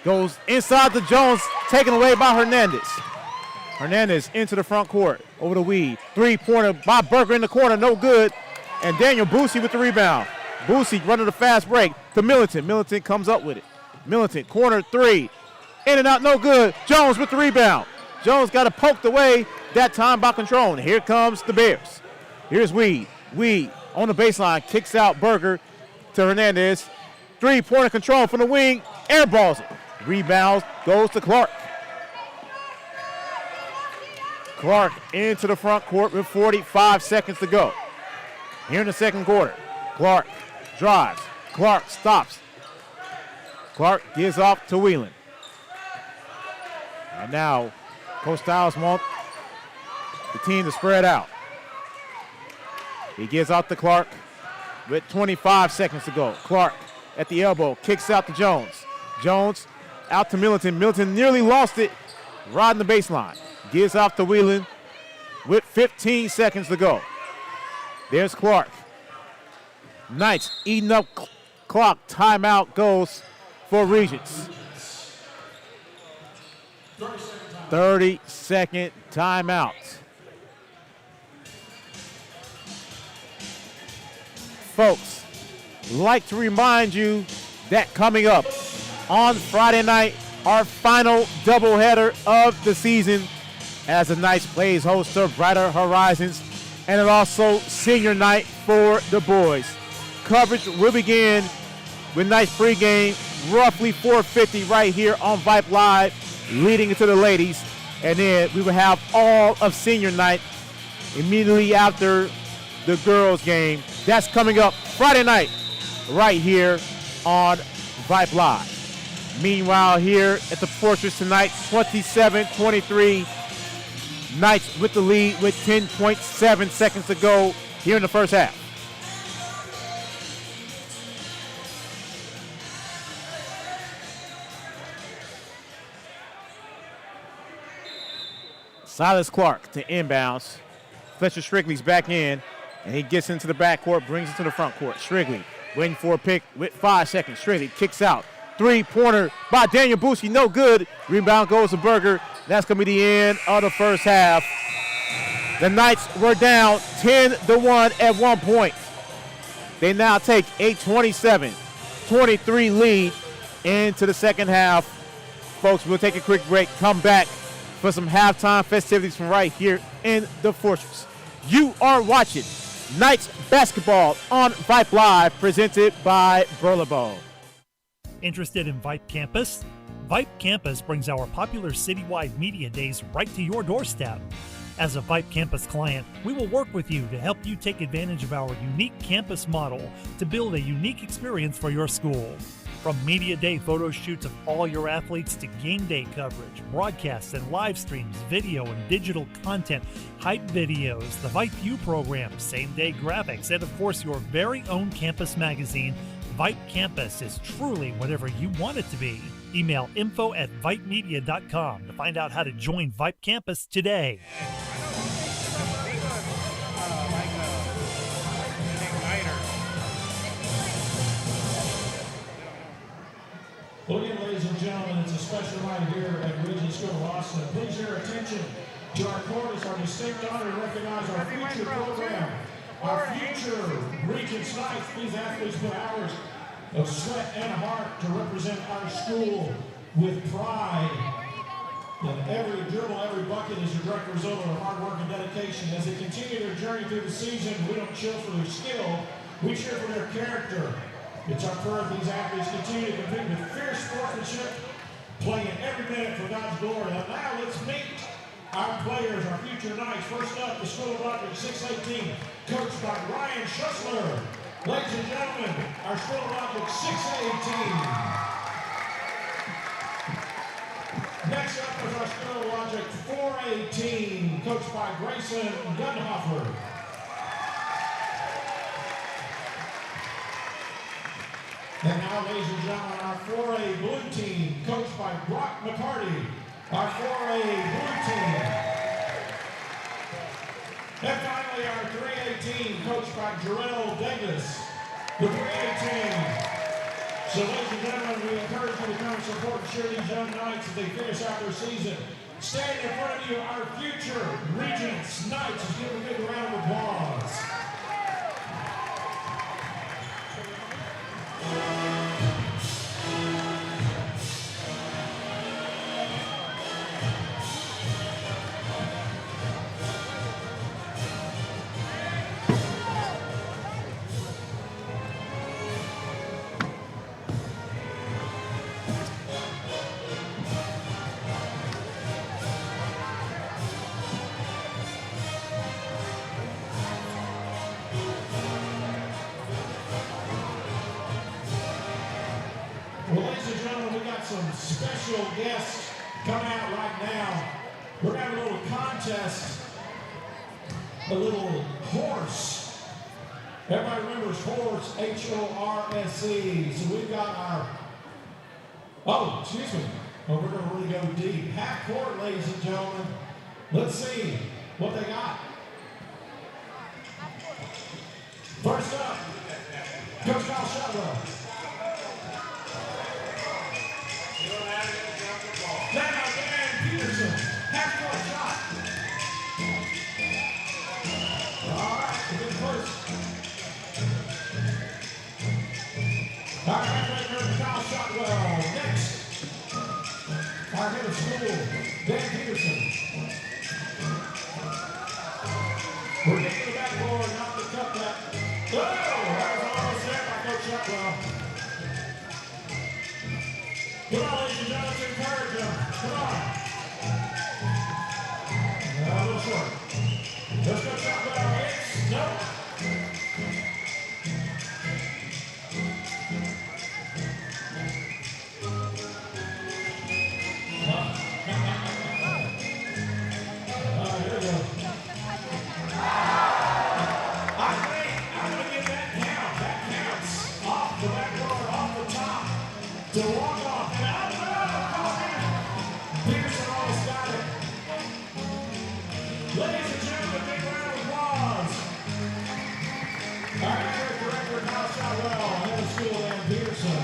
Goes inside to Jones, taken away by Hernandez. Hernandez into the front court, over to Weed. 3-pointer by Berger in the corner, no good. And Daniel Boucher with the rebound. Boucher running a fast break to Millington. Millington comes up with it. Millington, corner three. In and out, no good. Jones with the rebound. Jones got it poked away, that time by Catrone. Here comes the Bears. Here's Weed. Weed on the baseline, kicks out Berger to Hernandez. 3-pointer control from the wing, airballs it. Rebound goes to Clark. Clark into the front court with 45 seconds to go. Here in the second quarter, Clark drives. Clark stops. Clark gives off to Whelan. And now, Coach Styles wants the team to spread out. He gives out to Clark with 25 seconds to go. Clark at the elbow, kicks out to Jones. Jones out to Millington. Millington nearly lost it, riding the baseline. Gives off to Whelan with 15 seconds to go. There's Clark. Knights eating up clock. Timeout goes for Regents. 30-second timeout. Folks, like to remind you that coming up on Friday night, our final doubleheader of the season, as the Knights plays host to Brighter Horizons, and it also senior night for the boys. Coverage will begin with Knights pregame, roughly 4:50 right here on Vype Live, leading into the ladies, and then we will have all of senior night immediately after the girls game. That's coming up Friday night right here on Vype Live. Meanwhile, here at the Fortress tonight, 27-23. Knights with the lead with 10.7 seconds to go here in the first half. Silas Clark to inbounds. Fletcher Strigley's back in, and he gets into the backcourt, brings it to the front court. Strigley waiting for a pick with 5 seconds. Strigley kicks out. 3-pointer by Daniel Boucher, no good. Rebound goes to Berger. That's going to be the end of the first half. The Knights were down 10-1 at one point. They now take a 27-23 lead into the second half. Folks, we'll take a quick break, come back for some halftime festivities from right here in the Fortress. You are watching Knights basketball on Vype Live, presented by Burlebo. Interested in Vype Campus? Vype Campus brings our popular citywide media days right to your doorstep. As a Vype Campus client, we will work with you to help you take advantage of our unique campus model to build a unique experience for your school. From media day photo shoots of all your athletes to game day coverage, broadcasts and live streams, video and digital content, hype videos, the Vype U program, same-day graphics, and of course your very own campus magazine, Vype Campus is truly whatever you want it to be. Email info@vypemedia.com to find out how to join Vype Campus today. Well, again, ladies and gentlemen, it's a special night here at Regents School of Austin. Please your attention to our court. It's our distinct honor to recognize our future program, our future Regents Knights. These athletes put hours of sweat and heart to represent our school with pride. And every dribble, every bucket is a direct result of their hard work and dedication. As they continue their journey through the season, we don't cheer for their skill, we cheer for their character. It's our prayer that these athletes continue to compete with fierce sportsmanship, playing every minute for God's glory. And now let's meet our players, our future Knights. First up, the School of Rockets 618, coached by Ryan Schussler. Ladies and gentlemen, our School of Rockets 618. Next up is our School of Logic 418, coached by Grayson Gunhofer. And now, ladies and gentlemen, our 4A blue team, coached by Brock McCarty. Our 4A blue team. And finally, our 3A team, coached by Jarrell Davis. The 3A team. So, ladies and gentlemen, we encourage you to come and support and cheer these young Knights as they finish out their season. Standing in front of you, our future Regents Knights. Let's give them a big round of applause. Well, ladies and gentlemen, we got some special guests coming out right now. We're going to have a little contest, a little horse. Everybody remembers horse, H-O-R-S-E. So we've got our, oh, excuse me. Oh, we're going to really go deep. Half court, ladies and gentlemen. Let's see what they got. First up, Coach Kyle Shotwell. Now, Dan Peterson, half-court shot. All right, we're getting close. All right, half-court Kyle Shotwell. Next, our head of school, Dan Peterson. We're getting to the backboard, not to cut that. Oh, that was almost there by Coach Shotwell. Come on, ladies and gentlemen, let's encourage them. Come on. A little short. Let's go shot well. It's no. Here we go. I'm going to give that count. That counts. Off the backboard, off the top. To walk off. Peterson almost got it. Ladies and gentlemen, big round of applause. Our athletic director, Kyle Shotwell, head of school, Dan Peterson.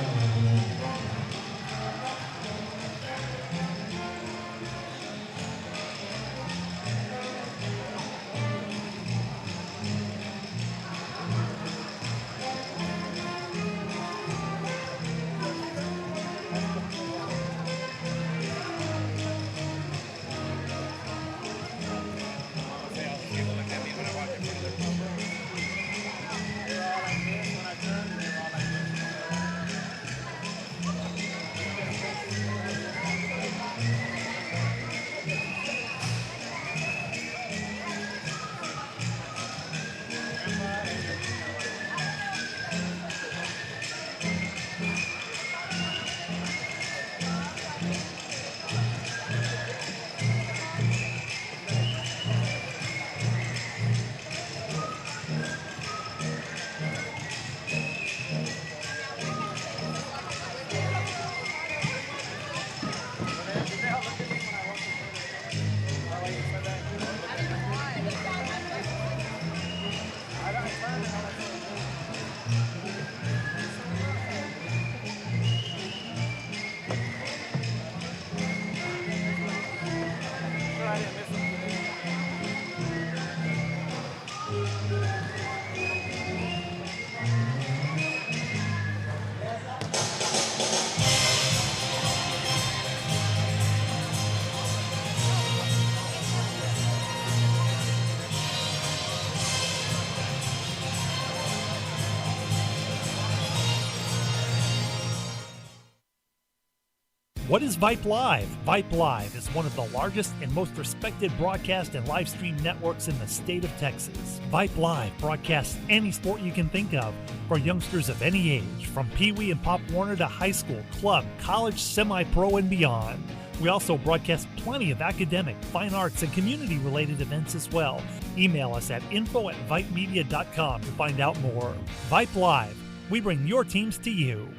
What is Vype Live? Vype Live is one of the largest and most respected broadcast and live stream networks in the state of Texas. Vype Live broadcasts any sport you can think of for youngsters of any age, from Pee Wee and Pop Warner to high school, club, college, semi-pro, and beyond. We also broadcast plenty of academic, fine arts, and community-related events as well. Email us at info@vypemedia.com to find out more. Vype Live. We bring your teams to you.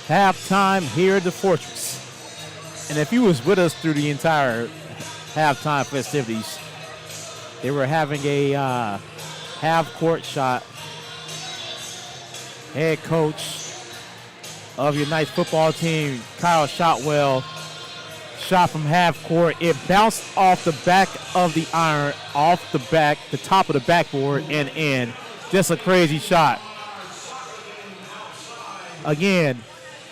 Halftime here at the Fortress. And if you was with us through the entire halftime festivities, they were having a half-court shot. Head coach of your Knights football team, Kyle Shotwell, shot from half court. It bounced off the back of the iron, off the top of the backboard and in. Just a crazy shot. Again,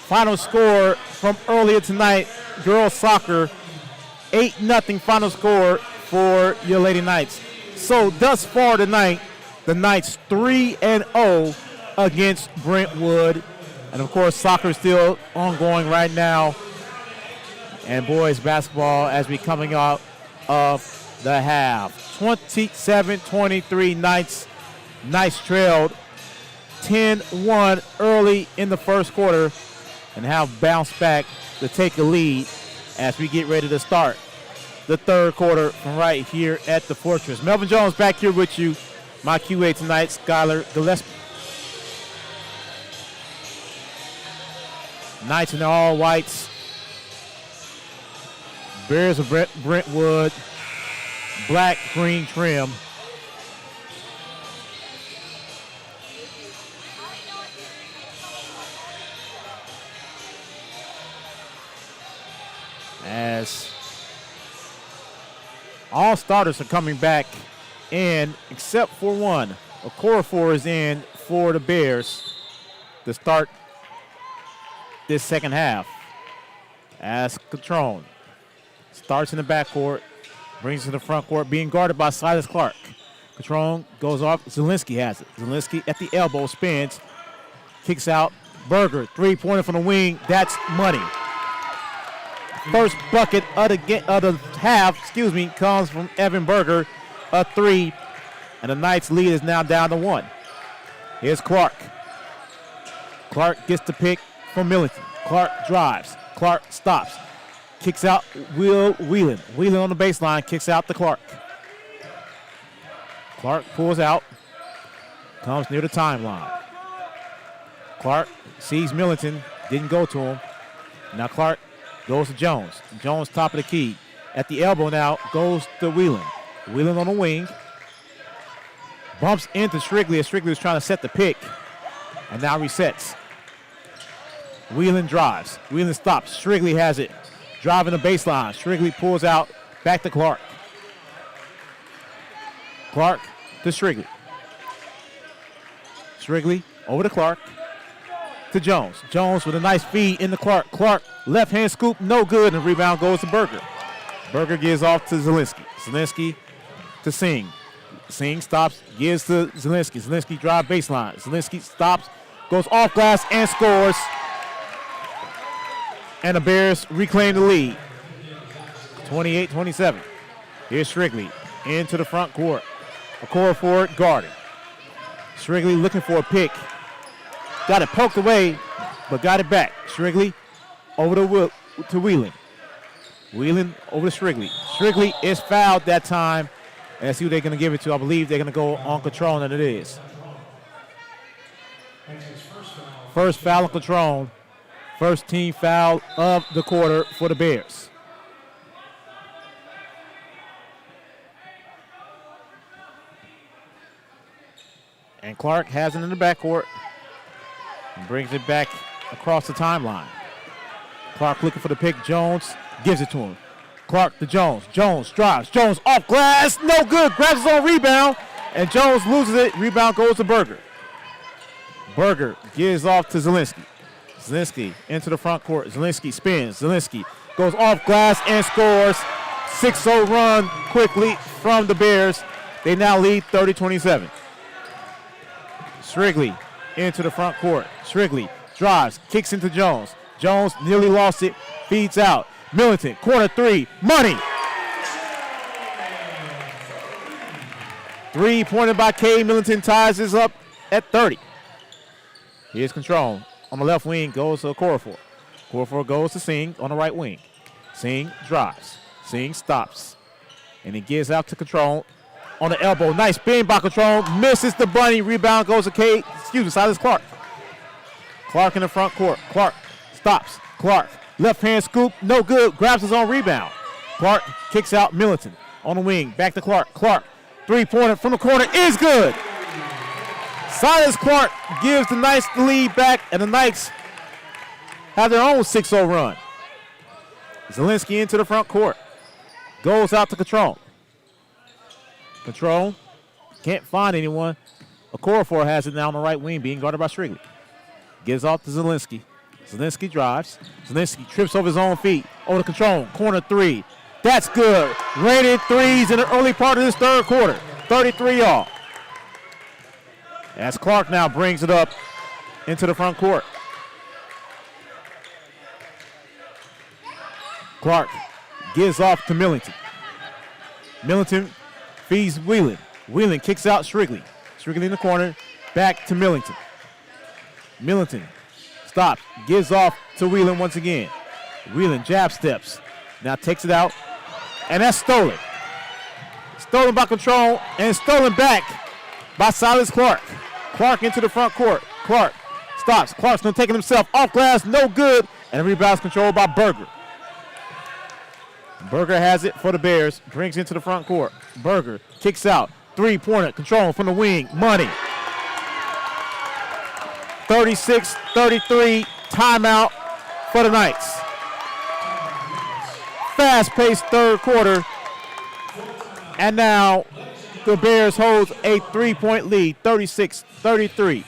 final score from earlier tonight, girls soccer, 8-0 final score for your Lady Knights. So thus far tonight, the Knights 3-0 against Brentwood. And of course, soccer is still ongoing right now. And boys basketball as we coming out of the half. 27-23 Knights. Knights trailed 10-1 early in the first quarter and have bounced back to take a lead as we get ready to start the third quarter from right here at the Fortress. Melvin Jones back here with you. My QA tonight, Skylar Gillespie. Knights in the all whites. Bears of Brentwood. Black green trim. As all starters are coming back in, except for one. Okorafor is in for the Bears to start this second half. As Catrone starts in the backcourt, brings it to the front court, being guarded by Silas Clark. Catrone goes off. Zielinski has it. Zielinski at the elbow, spins, kicks out. Berger, three-pointer from the wing. That's money. First bucket of the half, comes from Evan Berger, a three, and the Knights lead is now down to one. Here's Clark. Clark gets the pick from Millington. Clark drives. Clark stops. Kicks out Whelan. Whelan on the baseline, kicks out to Clark. Clark pulls out, comes near the timeline. Clark sees Millington, didn't go to him. Now Clark goes to Jones. Jones top of the key. At the elbow now, goes to Whelan. Whelan on the wing. Bumps into Strigley as Strigley was trying to set the pick. And now resets. Whelan drives. Whelan stops. Strigley has it. Driving the baseline. Strigley pulls out. Back to Clark. Clark to Strigley. Strigley over to Clark. To Jones. Jones with a nice feed into Clark. Clark, left hand scoop, no good, and rebound goes to Berger. Berger gives off to Zielinski. Zielinski to Singh. Singh stops, gives to Zielinski. Zielinski drive baseline. Zielinski stops, goes off glass and scores. And the Bears reclaim the lead. 28-27. Here's Strigley into the front court. Okorafor guarded. Strigley looking for a pick. Got it poked away, but got it back. Strigley over to Whelan. Whelan over to Strigley. Strigley is fouled that time. And let's see who they're going to give it to. I believe they're going to go on Catrone, and it is. First foul on Catrone. First team foul of the quarter for the Bears. And Clark has it in the backcourt. And brings it back across the timeline. Clark looking for the pick. Jones gives it to him. Clark to Jones. Jones drives. Jones off glass. No good. Grabs his own rebound. And Jones loses it. Rebound goes to Berger. Berger gives off to Zielinski. Zielinski into the front court. Zielinski spins. Zielinski goes off glass and scores. 6-0 run quickly from the Bears. They now lead 30-27. Strigley into the front court. Strigley drives, kicks into Jones. Jones nearly lost it, feeds out. Millington, corner three, money. Three-pointer by K. Millington ties this up at 30. Here's Control. On the left wing goes to Okorafor. Okorafor goes to Singh on the right wing. Singh drives. Singh stops. And he gives out to Control on the elbow. Nice spin by Control. Misses the bunny. Rebound goes to Silas Clark. Clark in the front court. Clark stops. Clark. Left hand scoop. No good. Grabs his own rebound. Clark kicks out Millington on the wing. Back to Clark. Clark. Three-pointer from the corner is good. Silas Clark gives the Knights the lead back, and the Knights have their own 6-0 run. Zielinski into the front court. Goes out to Control. Control. Can't find anyone. Okorafor has it now on the right wing, being guarded by Strigley. Gives off to Zielinski. Zielinski drives. Zielinski trips over his own feet. Over to Control. Corner three. That's good. Rated threes in the early part of this third quarter. 33 all. As Clark now brings it up into the front court. Clark gives off to Millington. Millington feeds Whelan. Whelan kicks out Strigley. Strigley in the corner. Back to Millington. Millington stops. Gives off to Whelan once again. Whelan jab steps. Now takes it out. And that's stolen. Stolen by Control and stolen back by Silas Clark. Clark into the front court. Clark stops. Clark's going to take it himself. Off glass, no good. And the rebound's controlled by Berger. Berger has it for the Bears. Brings into the front court. Berger kicks out. Three-pointer. Control from the wing. Money. 36-33. Timeout for the Knights. Fast-paced third quarter. And now the Bears holds a 3-point lead, 36-33.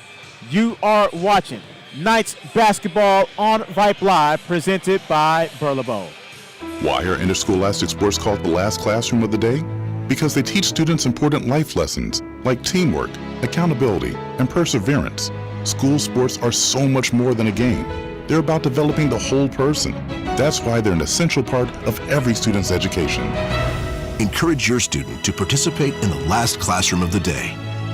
You are watching Knights basketball on Vype Live, presented by Burlebo. Why are interscholastic sports called the last classroom of the day? Because they teach students important life lessons like teamwork, accountability, and perseverance. School sports are so much more than a game. They're about developing the whole person. That's why they're an essential part of every student's education. Encourage your student to participate in the last classroom of the day.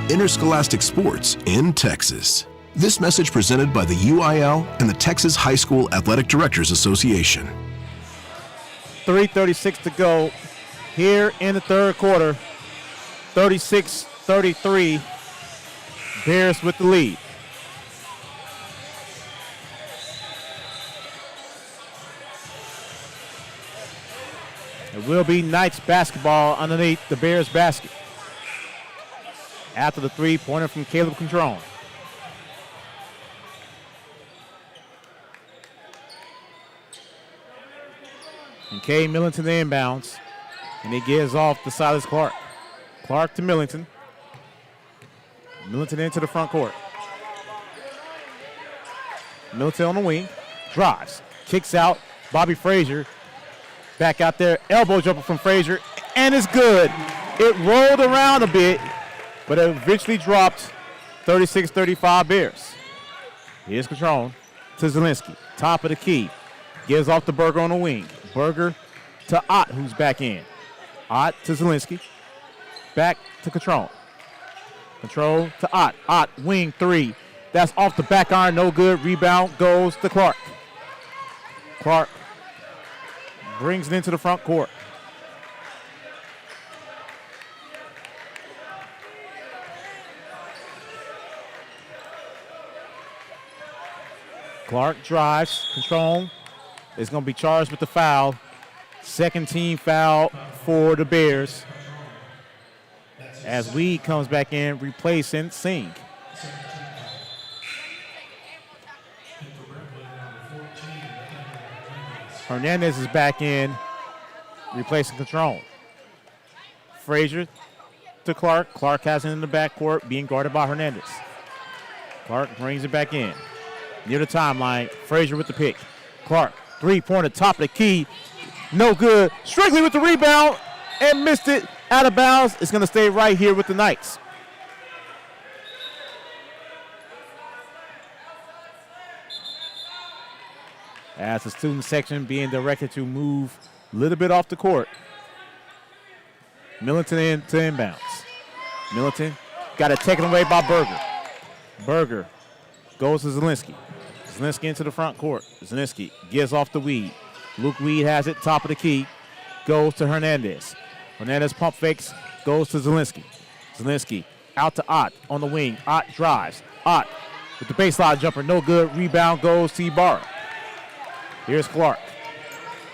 Interscholastic sports in Texas. This message presented by the UIL and the Texas High School Athletic Directors Association. 3:36 to go here in the third quarter. 36-33. Bears with the lead. It will be Knights basketball underneath the Bears basket. After the three-pointer from Caleb Control. And K. Millington inbounds. And he gives off to Silas Clark. Clark to Millington. Millington into the front court. Millington on the wing. Drives. Kicks out. Bobby Frazier. Back out there. Elbow jumper from Frazier. And it's good. It rolled around a bit, but it eventually dropped. 36-35 Bears. Here's Control to Zielinski. Top of the key. Gives off to Berger on the wing. Berger to Ott, who's back in. Ott to Zielinski. Back to Control. Control to Ott. Ott, wing three. That's off the back iron, no good. Rebound goes to Clark. Clark brings it into the front court. Clark drives. Control is going to be charged with the foul. Second team foul for the Bears. As Weed comes back in, replacing Singh. Hernandez is back in, replacing Control. Frazier to Clark. Clark has it in the backcourt, being guarded by Hernandez. Clark brings it back in. Near the timeline, Frazier with the pick. Clark, three-pointer, top of the key. No good. Strigley with the rebound and missed it. out of bounds. It's going to stay right here with the Knights. As the student section being directed to move a little bit off the court. Millington in to inbounds. Millington got it taken away by Berger. Berger goes to Zielinski. Zielinski into the front court. Zielinski gives off the Weed. Luke Weed has it, top of the key. Goes to Hernandez. Hernandez pump fakes, goes to Zielinski. Zielinski out to Ott on the wing. Ott drives. Ott with the baseline jumper, no good. Rebound goes to Ibarra. Here's Clark.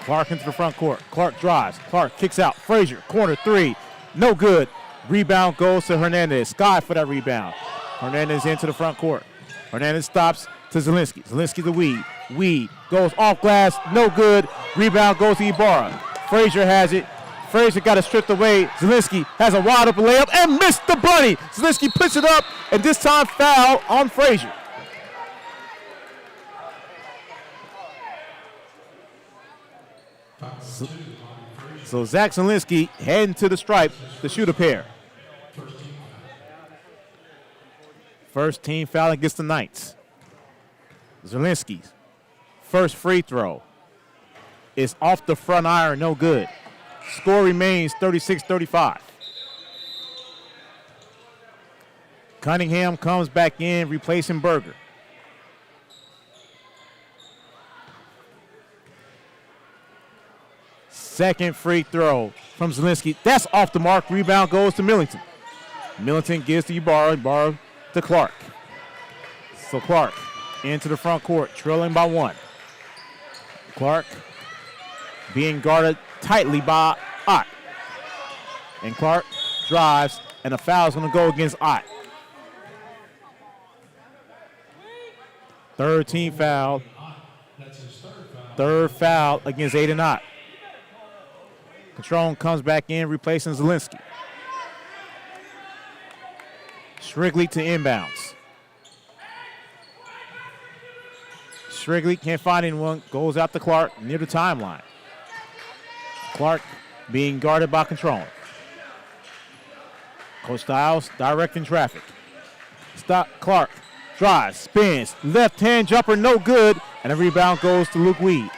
Clark into the front court. Clark drives. Clark kicks out. Frazier, corner three. No good. Rebound goes to Hernandez. Sky for that rebound. Hernandez into the front court. Hernandez stops to Zielinski. Zielinski to Weed. Weed goes off glass. No good. Rebound goes to Ibarra. Frazier has it. Frazier got it stripped away. Zielinski has a wide open layup and missed the bunny. Zielinski puts it up, and this time foul on Frazier. So Zach Zielinski heading to the stripe to shoot a pair. First team foul against the Knights. Zielinski's first free throw is off the front iron, no good. Score remains 36-35. Cunningham comes back in, replacing Berger. Second free throw from Zielinski. That's off the mark. Rebound goes to Millington. Millington gives to Ibarra. Ibarra to Clark. So Clark into the front court, trailing by one. Clark being guarded tightly by Ott. And Clark drives, and a foul is going to go against Ott. Third team foul. Third foul against Aiden Ott. Catrone comes back in, replacing Zielinski. Strigley to inbounds. Strigley can't find anyone, goes out to Clark near the timeline. Clark being guarded by Catrone. Coach Stiles directing traffic. Stop. Clark drives, spins, left hand jumper, no good, and the rebound goes to Luke Weed.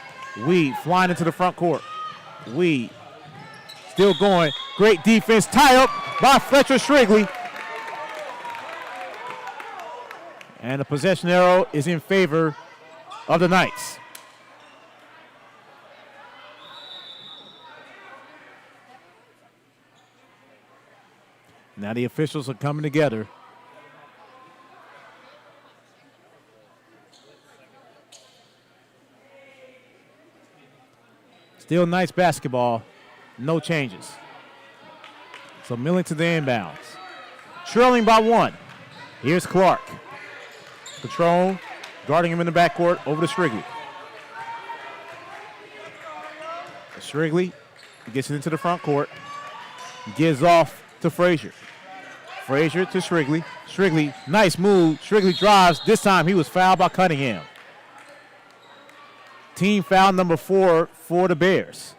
Weed flying into the front court. Weed still going. Great defense. Tie up by Fletcher Strigley. And the possession arrow is in favor of the Knights. Now the officials are coming together. Still Knights basketball. No changes. So Millington to the inbounds. Trailing by one. Here's Clark. Catrone guarding him in the backcourt over to Strigley. Strigley gets it into the front court. Gives off to Frazier. Frazier to Strigley. Strigley, nice move. Strigley drives. This time he was fouled by Cunningham. Team foul number 4 for the Bears.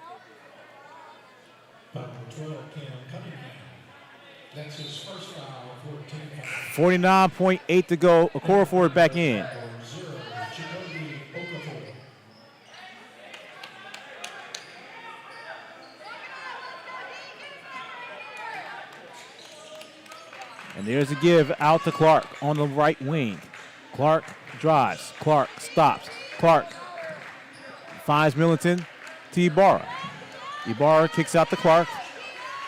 49.8 to go. Okorafor back in. And there's a give out to Clark on the right wing. Clark drives. Clark stops. Clark finds Millington to Ibarra. Ibarra kicks out to Clark.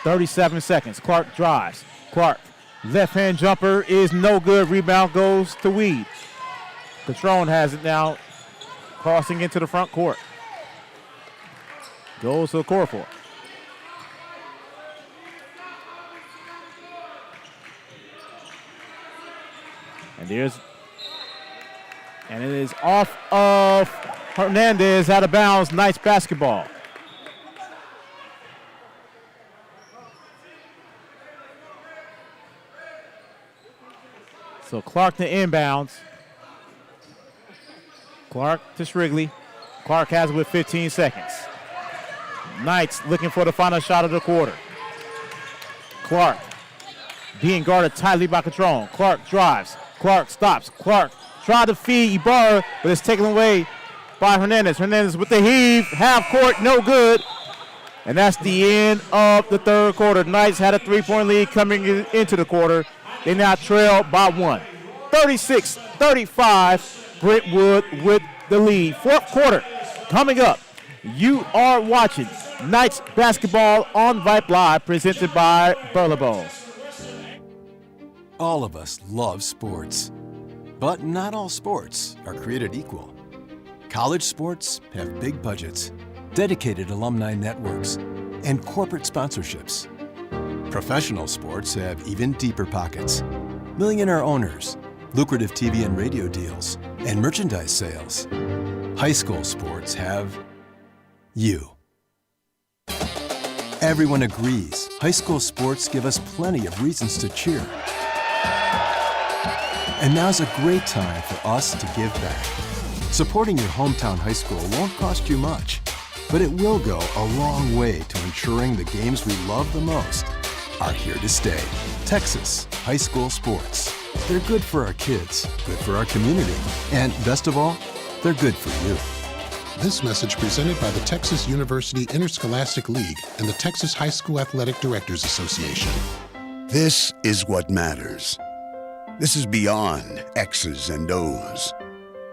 37 seconds. Clark drives. Clark, left-hand jumper is no good. Rebound goes to Weed. Catrone has it now, crossing into the front court. Goes to Okorafor. And it is off of Hernandez, out of bounds. Knights basketball. So Clark to inbounds. Clark to Strigley. Clark has it with 15 seconds. Knights looking for the final shot of the quarter. Clark being guarded tightly by Control. Clark drives. Clark stops. Clark tried to feed Ibarra, but it's taken away by Hernandez. Hernandez with the heave. Half court, no good. And that's the end of the third quarter. Knights had a 3-point lead coming into the quarter. They now trail by 1. 36-35, Brentwood with the lead. Fourth quarter coming up. You are watching Knights basketball on Vype Live, presented by Burlebo. All of us love sports, but not all sports are created equal. College sports have big budgets, dedicated alumni networks, and corporate sponsorships. Professional sports have even deeper pockets, millionaire owners, lucrative TV and radio deals, and merchandise sales. High school sports have you. Everyone agrees high school sports give us plenty of reasons to cheer. And now's a great time for us to give back. Supporting your hometown high school won't cost you much, but it will go a long way to ensuring the games we love the most are here to stay. Texas high school sports. They're good for our kids, good for our community, and best of all, they're good for you. This message presented by the Texas University Interscholastic League and the Texas High School Athletic Directors Association. This is what matters. This is beyond X's and O's.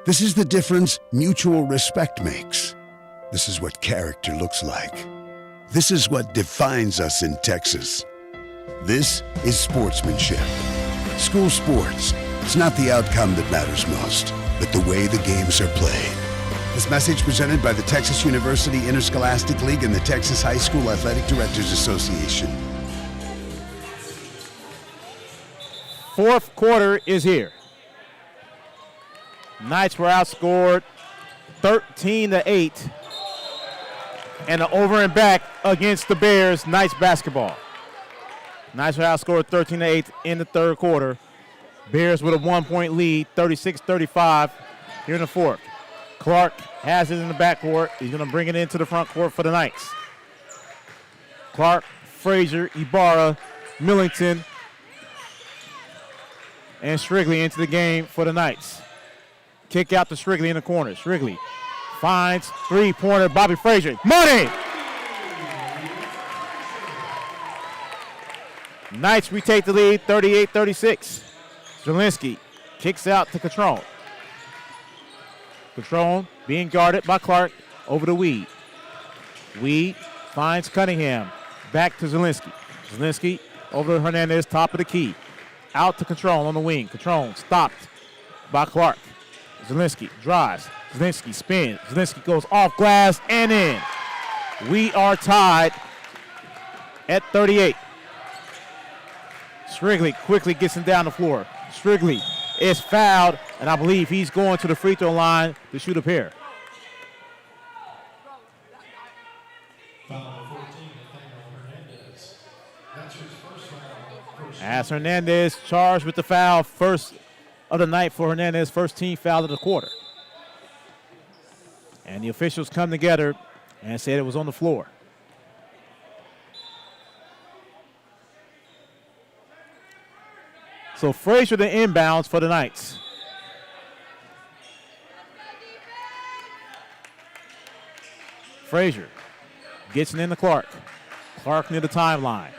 This is the difference mutual respect makes. This is what character looks like. This is what defines us in Texas. This is sportsmanship. School sports. It's not the outcome that matters most, but the way the games are played. This message presented by the Texas University Interscholastic League and the Texas High School Athletic Directors Association. Fourth quarter is here. Knights were outscored 13-8. And an over and back against the Bears, Knights basketball. Knights were outscored 13-8 in the third quarter. Bears with a 1-point lead, 36-35 here in the fourth. Clark has it in the backcourt. He's going to bring it into the front court for the Knights. Clark, Frazier, Ibarra, Millington, and Strigley into the game for the Knights. Kick out to Strigley in the corner. Strigley finds three-pointer. Bobby Frazier. Money! Knights retake the lead, 38-36. Zielinski kicks out to Catrone. Catrone being guarded by Clark over to Weed. Weed finds Cunningham. Back to Zielinski. Zielinski over to Hernandez, top of the key. Out to Catrone on the wing. Catrone stopped by Clark. Zielinski drives. Zielinski spins. Zielinski goes off glass and in. We are tied at 38. Strigley quickly gets him down the floor. Strigley is fouled, and I believe he's going to the free throw line to shoot a pair. As Hernandez charged with the foul, first of the night for Hernandez, first team foul of the quarter. And the officials come together and said it was on the floor. So Frazier the inbounds for the Knights. Frazier gets it into Clark. Clark near the timeline.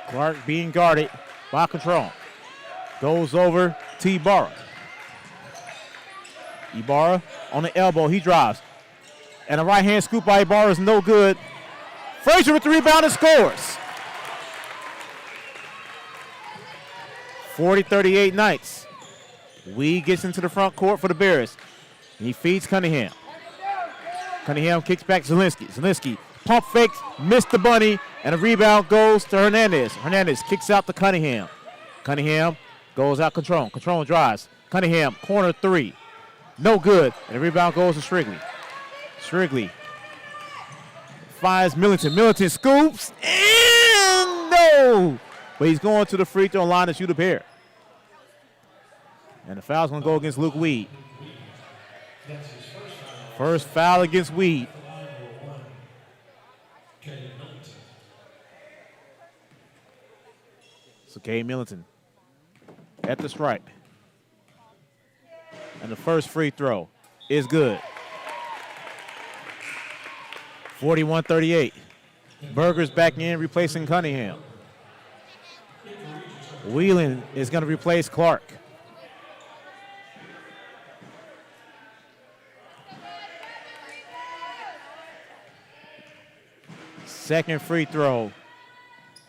Clark being guarded by Catrone. Goes over to Ibarra. Ibarra on the elbow, he drives. And a right-hand scoop by Ibarra is no good. Frazier with the rebound and scores. 40-38 Knights. Weed gets into the front court for the Bears. He feeds Cunningham. Cunningham kicks back to Zielinski. Zielinski pump fakes, missed the bunny, and a rebound goes to Hernandez. Hernandez kicks out to Cunningham. Cunningham goes out Catrone. Catrone drives. Cunningham, corner three. No good, and the rebound goes to Strigley. Strigley finds Millington. Millington scoops, and no! But he's going to the free throw line to shoot a pair. And the foul's going to go against Luke Weed. First foul against Weed. So Kay Millington at the stripe. And the first free throw is good. 41-38. Berger's back in, replacing Cunningham. Whelan is going to replace Clark. Second free throw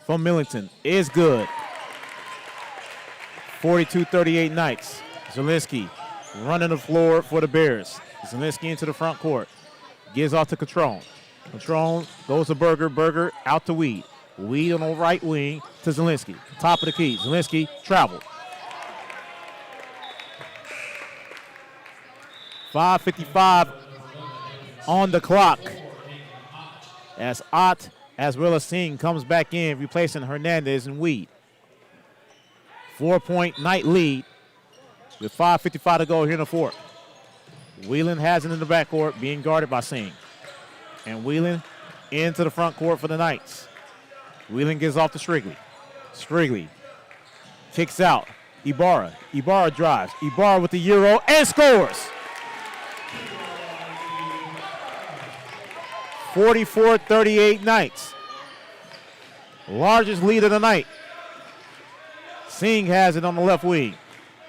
from Millington is good. 42-38 Knights. Zielinski running the floor for the Bears. Zielinski into the front court. Gives off to Catrone. Catrone goes to Berger. Berger out to Weed. Weed on the right wing to Zielinski. Top of the key. Zielinski travel. 5:55 on the clock. As Ott, as well as Singh, comes back in, replacing Hernandez and Weed. 4-point Knight lead with 5:55 to go here in the fourth. Whelan has it in the backcourt, being guarded by Singh. And Whelan into the front court for the Knights. Whelan gives off to Strigley. Strigley kicks out. Ibarra. Ibarra drives. Ibarra with the Euro and scores. 44-38 Knights. Largest lead of the night. Singh has it on the left wing.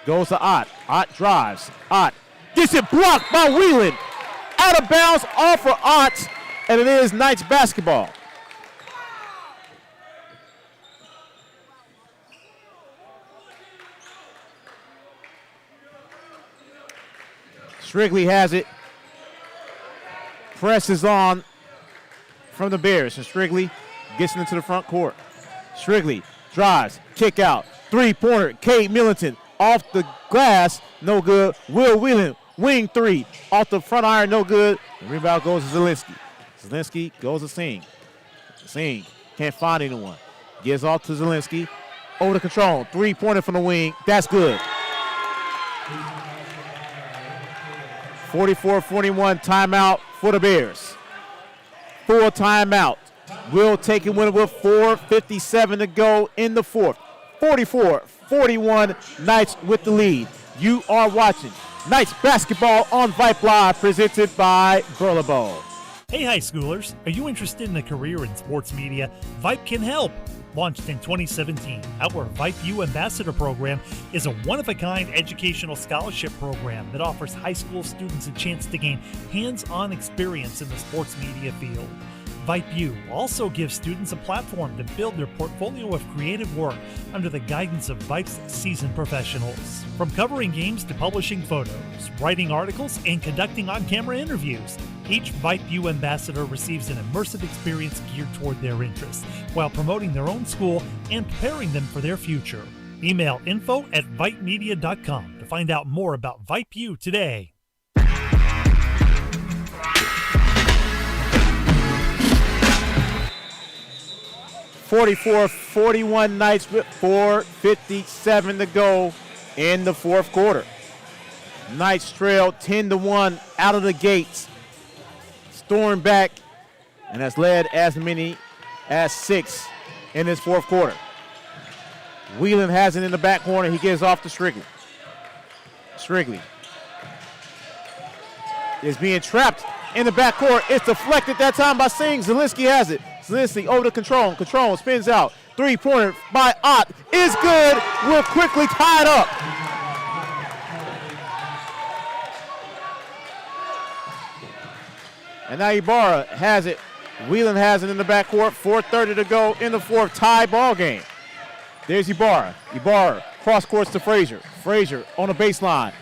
Goes to Ott. Ott drives. Ott gets it blocked by Whelan. Out of bounds off for Ott. And it is Knights basketball. Strigley has it. Presses on from the Bears. And Strigley gets into the front court. Strigley drives. Kick out. Three-pointer. Cade Millington off the glass. No good. Will Whelan. Wing three. Off the front iron. No good. The rebound goes to Zielinski. Zielinski goes to Singh. Singh can't find anyone. Gives off to Zielinski. Over to Control. Three-pointer from the wing. That's good. 44-41 timeout for the Bears. Full timeout. Will take it with 4:57 to go in the fourth. 44-41 Knights with the lead. You are watching Knights basketball on Vype Live, presented by Burlebo. Hey high schoolers, are you interested in a career in sports media? Vype can help. Launched in 2017, our Vype U Ambassador Program is a one-of-a-kind educational scholarship program that offers high school students a chance to gain hands-on experience in the sports media field. Vype U also gives students a platform to build their portfolio of creative work under the guidance of Vype's seasoned professionals. From covering games to publishing photos, writing articles, and conducting on-camera interviews, each Vype U ambassador receives an immersive experience geared toward their interests, while promoting their own school and preparing them for their future. Email info@vypemedia.com to find out more about Vype U today. 44-41 Knights with 4:57 to go in the fourth quarter. Knights trail 10-1 out of the gates. Storm back, and has led as many as 6 in this fourth quarter. Whelan has it in the back corner. He gives off to Strigley. Strigley is being trapped in the back court. It's deflected that time by Singh. Zielinski has it. Zielinski over to Control. Control spins out. Three-pointer by Ott is good. Will quickly tie it up. And now Ibarra has it. Whelan has it in the backcourt. 4:30 to go in the fourth. Tie ball game. There's Ibarra. Ibarra cross courts to Frazier. Frazier on the baseline.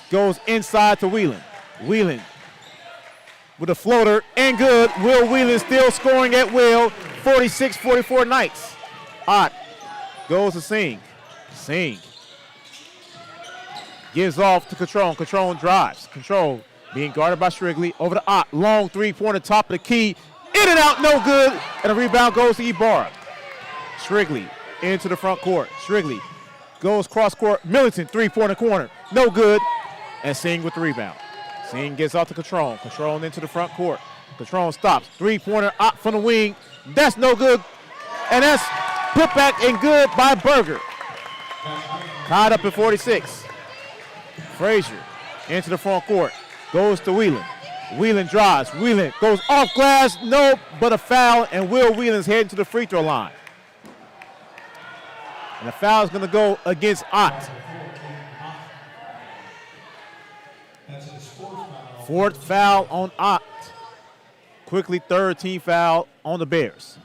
Goes inside to Whelan. Whelan with a floater and good. Will Whelan still scoring at will. 46-44 Knights. Ott goes to Singh. Singh gives off to Control. Control drives. Control being guarded by Strigley. Over to Ott. Long three-pointer, top of the key. In and out, no good. And the rebound goes to Ibarra. Strigley into the front court. Strigley goes cross court. Millington, three-pointer corner. No good. And Singh with the rebound. Singh gets off to Control. Control into the front court. Control stops. Three-pointer Ott from the wing. That's no good. And that's put back and good by Berger. Tied up at 46. Frazier into the front court. Goes to Whelan. Whelan drives. Whelan goes off glass. Nope, but a foul, and Will Whelan's heading to the free throw line. And the foul is going to go against Ott. Fourth foul on Ott. Quickly third team foul on the Bears.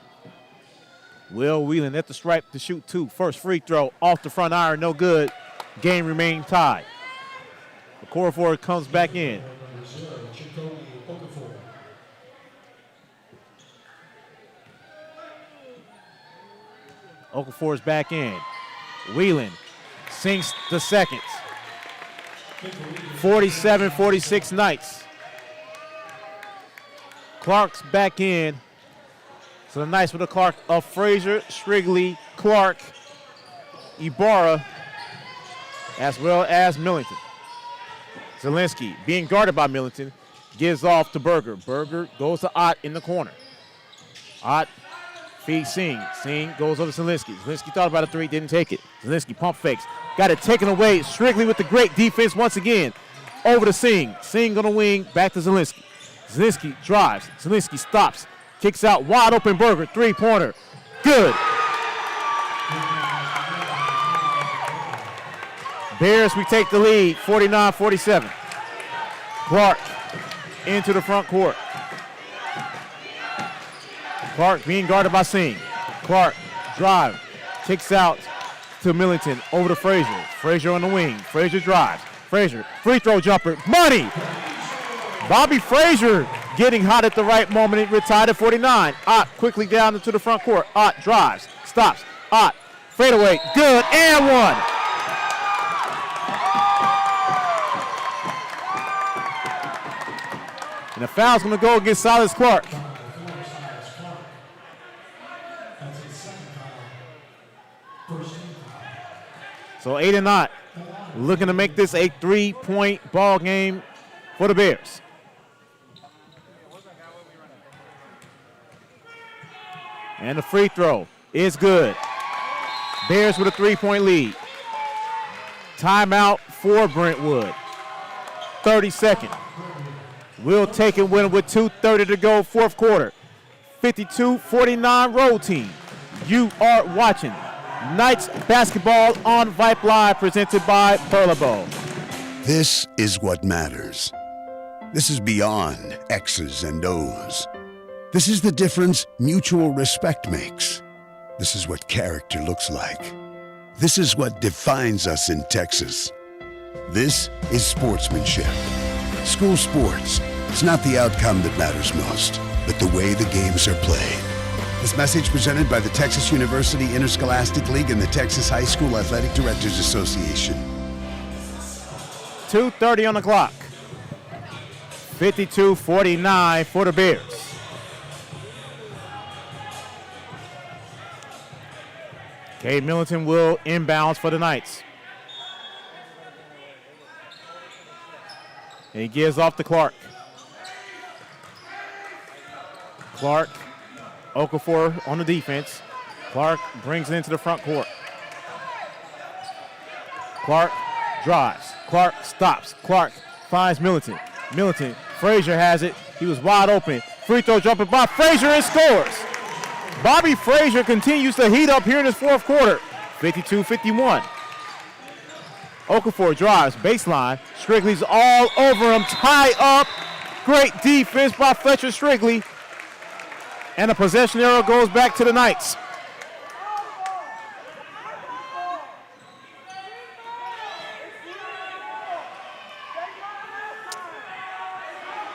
Will Whelan at the stripe to shoot two. First free throw off the front iron, no good. Game remained tied. The Okafor comes back in. Okafor is back in. Whelan sinks the seconds. 47-46 Knights. Clark's back in. So the Knights with a Clark of Frazier, Strigley, Clark, Ibarra, as well as Millington. Zielinski being guarded by Millington, gives off to Berger. Berger goes to Ott in the corner. Ott feeds Singh. Singh goes over to Zielinski. Zielinski thought about a three, didn't take it. Zielinski pump fakes. Got it taken away. Strigley with the great defense once again. Over to Singh. Singh on the wing, back to Zielinski. Zielinski drives. Zielinski stops. Kicks out wide open Berger. Three-pointer. Good. Bears, we take the lead, 49-47. Clark into the front court. Clark being guarded by Singh. Clark drive. Kicks out to Millington. Over to Frazier. Frazier on the wing. Frazier drives. Frazier, free throw jumper. Money! Bobby Frazier getting hot at the right moment. It retired at 49. Ott quickly down into the front court. Ott drives, stops. Ott, fadeaway, good, and one. And the foul's going to go against Silas Clark. So Aiden Ott looking to make this a 3-point ball game for the Bears. And the free throw is good. Bears with a 3-point lead. Timeout for Brentwood. 32nd. We'll take and win with 2:30 to go, fourth quarter. 52-49 road team. You are watching Knights basketball on Vype Live, presented by Burlebo. This is what matters. This is beyond X's and O's. This is the difference mutual respect makes. This is what character looks like. This is what defines us in Texas. This is sportsmanship. School sports. It's not the outcome that matters most, but the way the games are played. This message presented by the Texas University Interscholastic League and the Texas High School Athletic Directors Association. 2:30 on the clock. 52-49 for the Bears. Cade Millington will inbounds for the Knights. And he gives off to Clark. Clark, Okafor on the defense. Clark brings it into the front court. Clark drives. Clark stops. Clark finds Millington. Millington, Frazier has it. He was wide open. Free throw jumper by Frazier and scores. Bobby Frazier continues to heat up here in his fourth quarter. 52-51. Okafor drives, baseline. Strigley's all over him, tie up. Great defense by Fletcher Strigley. And the possession arrow goes back to the Knights.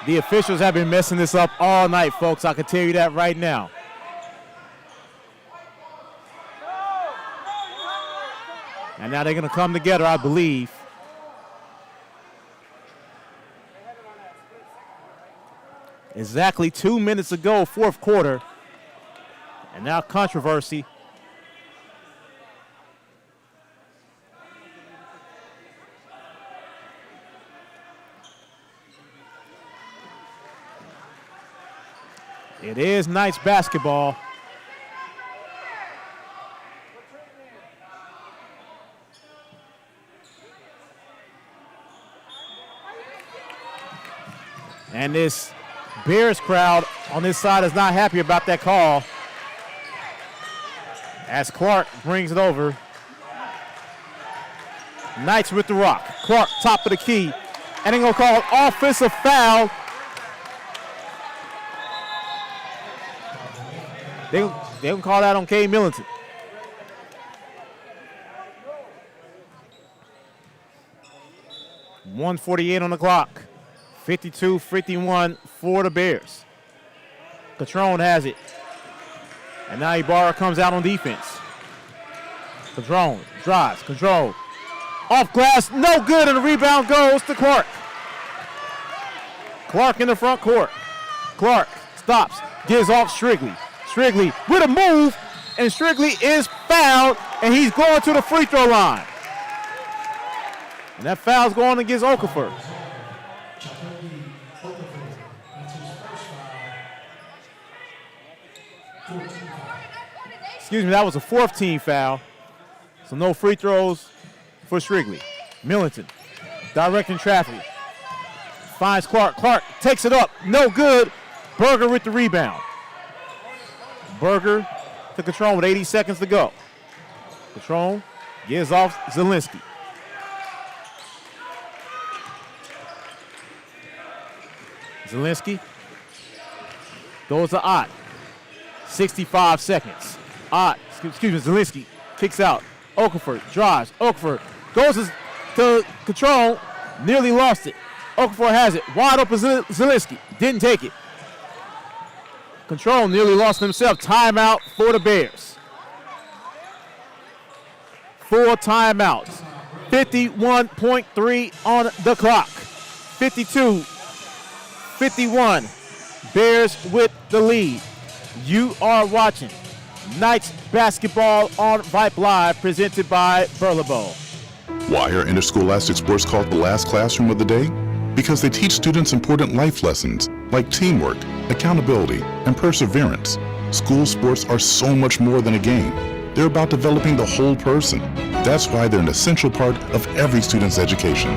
The officials have been messing this up all night, folks. I can tell you that right now. And now they're going to come together, I believe. Exactly 2 minutes ago, fourth quarter. And now controversy. It is Knights basketball. And this Bears crowd on this side is not happy about that call. As Clark brings it over. Knights with the rock. Clark, top of the key. And they're going to call an offensive foul. They can call that on Cade Millington. .148 on the clock. 52-51 for the Bears. Catrone has it. And now Ibarra comes out on defense. Catrone drives. Control. Off glass. No good. And the rebound goes to Clark. Clark in the front court. Clark stops. Gives off Strigley. Strigley with a move. And Strigley is fouled. And he's going to the free throw line. And that foul's going against Okafor. Excuse me, that was a fourth team foul. So no free throws for Strigley. Millington directing traffic. Finds Clark. Clark takes it up. No good. Berger with the rebound. Berger to Catrone with 80 seconds to go. Catrone gives off Zielinski. Zielinski goes to Ott. 65 seconds. Ott, excuse me, Zielinski kicks out. Okafor drives. Okafor goes to Catrone. Nearly lost it. Okafor has it. Wide open Zielinski. Didn't take it. Catrone nearly lost himself. Timeout for the Bears. 4 timeouts. 51.3 on the clock. 52-51. Bears with the lead. You are watching Knights basketball on Vype Live, presented by Burlebo. Why are interscholastic sports called the last classroom of the day? Because they teach students important life lessons like teamwork, accountability, and perseverance. School sports are so much more than a game. They're about developing the whole person. That's why they're an essential part of every student's education.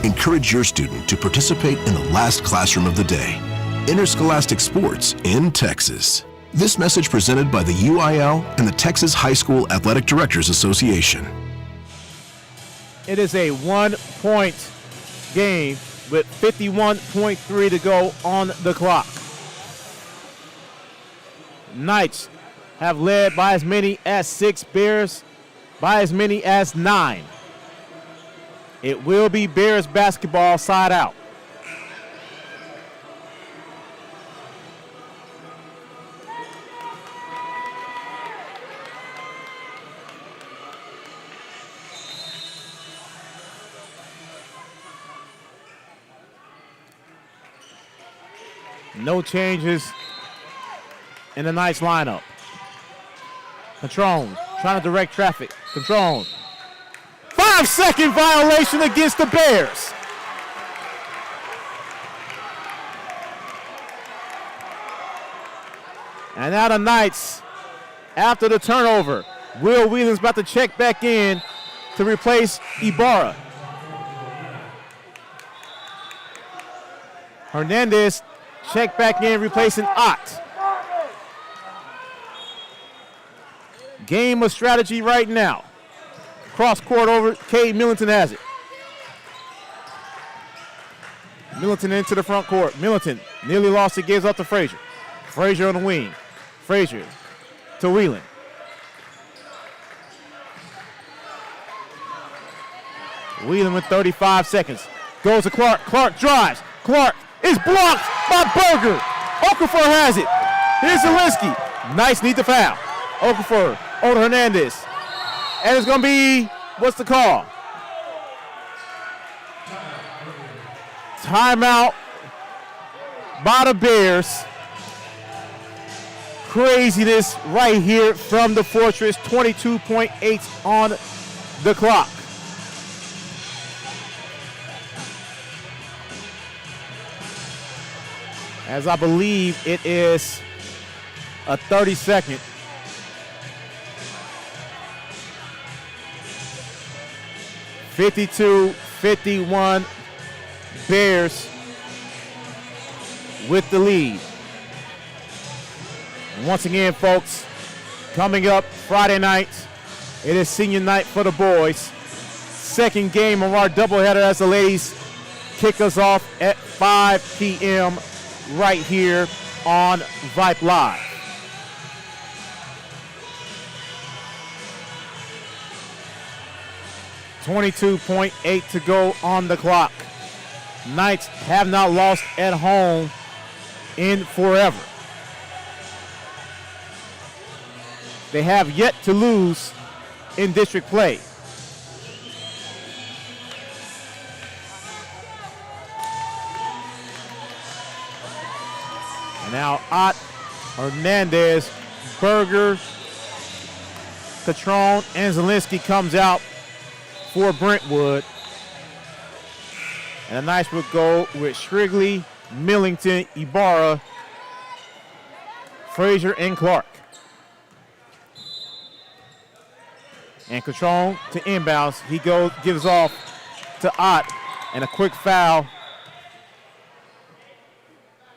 Encourage your student to participate in the last classroom of the day. Interscholastic sports in Texas. This message presented by the UIL and the Texas High School Athletic Directors Association. It is a 1-point game with 51.3 to go on the clock. Knights have led by as many as 6, Bears by as many as 9. It will be Bears basketball side out. No changes in the Knights lineup. Catrone trying to direct traffic. Catrone. 5-second violation against the Bears. And now the Knights, after the turnover, Will Whelan's about to check back in to replace Ibarra. Hernandez check back in, replacing Ott. Game of strategy right now. Cross court over, Cade Millington has it. Millington into the front court. Millington nearly lost it, gives up to Frazier. Frazier on the wing. Frazier to Whelan. Whelan with 35 seconds. Goes to Clark. Clark drives. Clark is blocked by Berger. Okafor has it. Here's Zielinski. Knights need the foul. Okafor over Hernandez. And it's going to be, what's the call? Timeout by the Bears. Craziness right here from the Fortress. 22.8 on the clock. As I believe it is a 30-second. .52-51 Bears with the lead. Once again, folks, coming up Friday night, it is senior night for the boys. Second game of our doubleheader as the ladies kick us off at 5 p.m. right here on Vype Live. .8 to go on the clock. Knights have not lost at home in forever. They have yet to lose in district play. And now Ott, Hernandez, Berger, Catrone, and Zielinski comes out for Brentwood. And the Knights will go with Shrigley, Millington, Ibarra, Frazier, and Clark. And Catrone to inbounds. He gives off to Ott, and a quick foul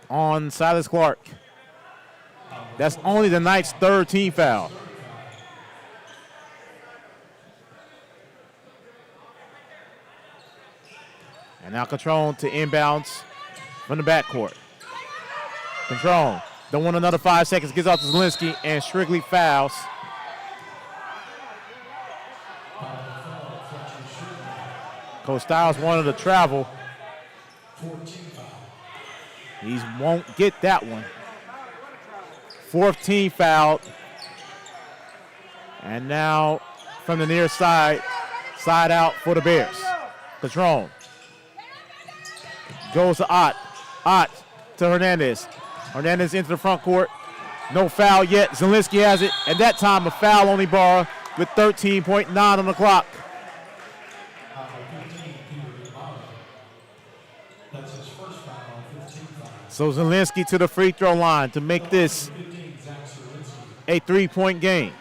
on Silas Clark. That's only the Knights' third team foul. And now Catrone to inbounds from the backcourt. Catrone don't want another 5 seconds. Gets off to Zielinski, and Shrigley fouls. Coach Stiles wanted to travel. He won't get that one. Fourth team fouled. And now from the near side out for the Bears. Catrone goes to Ott. Ott to Hernandez. Hernandez into the front court. No foul yet. Zielinski has it. And that time a foul on Ibarra with 13.9 on the clock. So Zielinski to the free throw line to make this a 3-point game.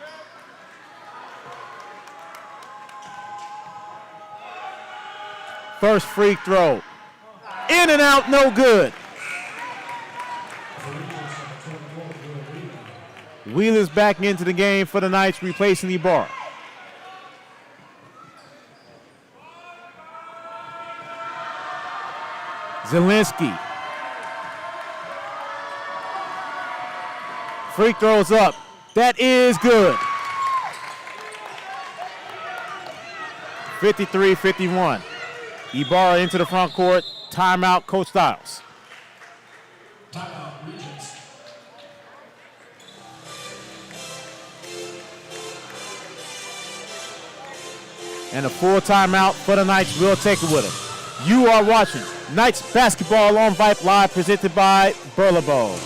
First free throw. In and out, no good. Wheeler's back into the game for the Knights, replacing Ibarra. Zielinski. Free throws up. That is good. 53-51. Ibarra into the front court. Timeout, Coach Stiles. Timeout, Regents. And a full timeout for the Knights. We'll take it with them. You are watching Knights basketball on Vype Live, presented by Burlebo.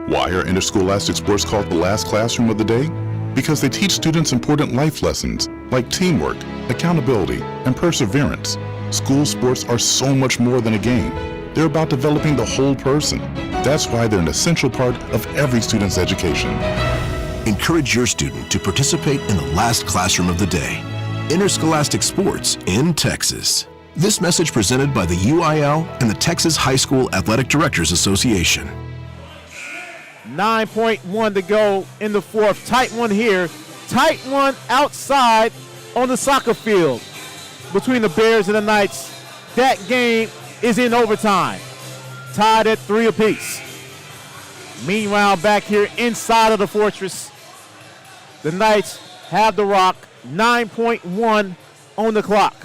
Why are interscholastic sports called the last classroom of the day? Because they teach students important life lessons like teamwork, accountability, and perseverance. School sports are so much more than a game. They're about developing the whole person. That's why they're an essential part of every student's education. Encourage your student to participate in the last classroom of the day. Interscholastic sports in Texas. This message presented by the UIL and the Texas High School Athletic Directors Association. 9.1 to go in the fourth. Tight one here. Tight one outside on the soccer field between the Bears and the Knights. That game is in overtime. Tied at 3 apiece. Meanwhile, back here inside of the Fortress, the Knights have the rock. 9.1 on the clock.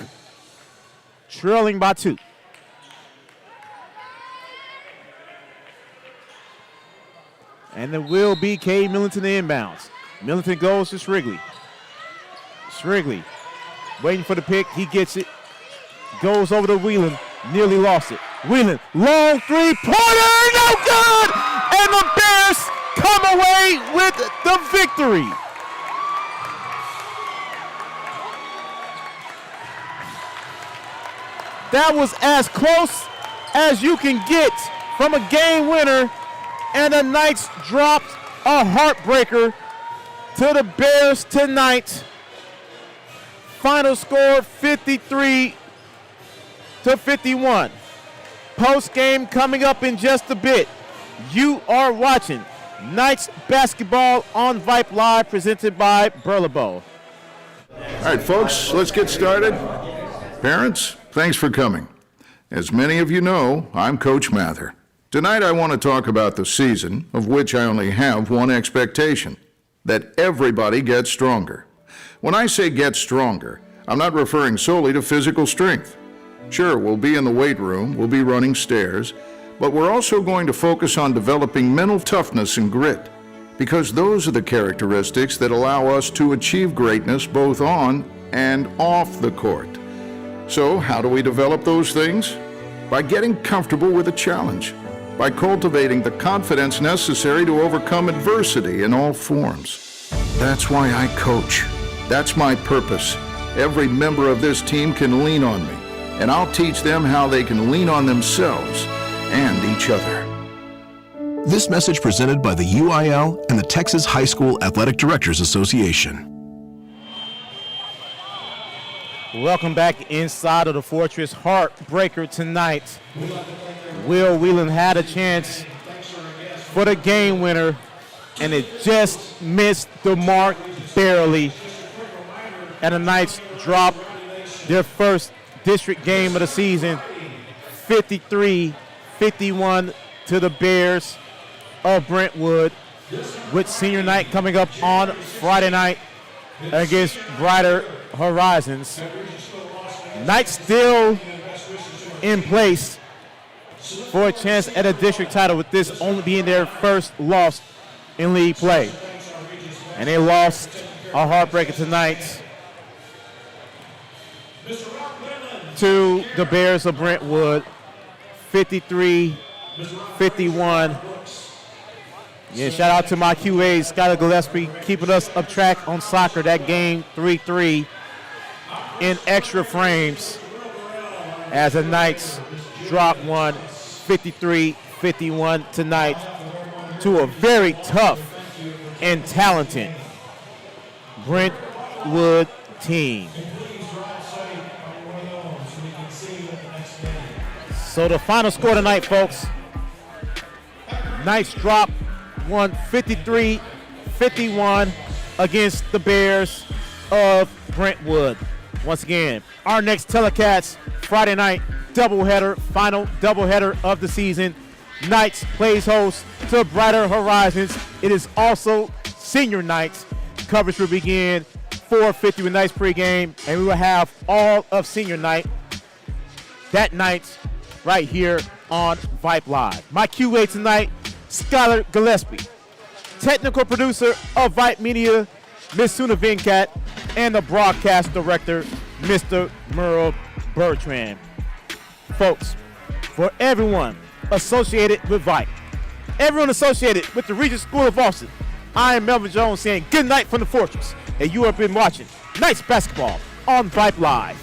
Trailing by 2. And it will be Cade Millington inbounds. Millington goes to Shrigley. Shrigley waiting for the pick. He gets it. Goes over to Whelan. Nearly lost it. Whelan, long three-pointer, no good! And the Bears come away with the victory. That was as close as you can get from a game winner, and the Knights dropped a heartbreaker to the Bears tonight. Final score 53-51. Post game coming up in just a bit. You are watching Knights basketball on Vype Live, presented by Burlebo. All right, folks, let's get started. Parents, thanks for coming. As many of you know, I'm Coach Mather. Tonight I want to talk about the season, of which I only have one expectation: that everybody gets stronger. When I say get stronger, I'm not referring solely to physical strength. Sure, we'll be in the weight room, we'll be running stairs, but we're also going to focus on developing mental toughness and grit, because those are the characteristics that allow us to achieve greatness both on and off the court. So, how do we develop those things? By getting comfortable with a challenge, by cultivating the confidence necessary to overcome adversity in all forms. That's why I coach. That's my purpose. Every member of this team can lean on me, and I'll teach them how they can lean on themselves and each other. This message presented by the UIL and the Texas High School Athletic Directors Association. Welcome back inside of the Fortress. Heartbreaker tonight. Will Whelan had a chance for the game winner, and it just missed the mark barely. And the Knights dropped their first district game of the season, 53-51 to the Bears of Brentwood, with senior night coming up on Friday night against Brighter Horizons. Knights still in place for a chance at a district title, with this only being their first loss in league play. And they lost a heartbreaker tonight to the Bears of Brentwood, 53-51. Yeah, shout out to my QA, Skylar Gillespie, keeping us up track on soccer. That game 3-3 in extra frames as the Knights drop one, 53-51 tonight, to a very tough and talented Brentwood team. So the final score tonight, folks: Knights drop one, 53-51 against the Bears of Brentwood. Once again, our next telecast Friday night doubleheader, final doubleheader of the season. Knights plays host to Brighter Horizons. It is also senior nights. Coverage will begin 4:50 with Knights pregame, and we will have all of senior night that night right here on Vype Live. My QA tonight, Skylar Gillespie. Technical producer of Vype Media, Miss Suna Venkat, and the broadcast director, Mr. Merle Bertrand. Folks, for everyone associated with Vype, everyone associated with the Regents School of Austin, I am Melvin Jones saying good night from the Fortress, and you have been watching Knights basketball on Vype Live.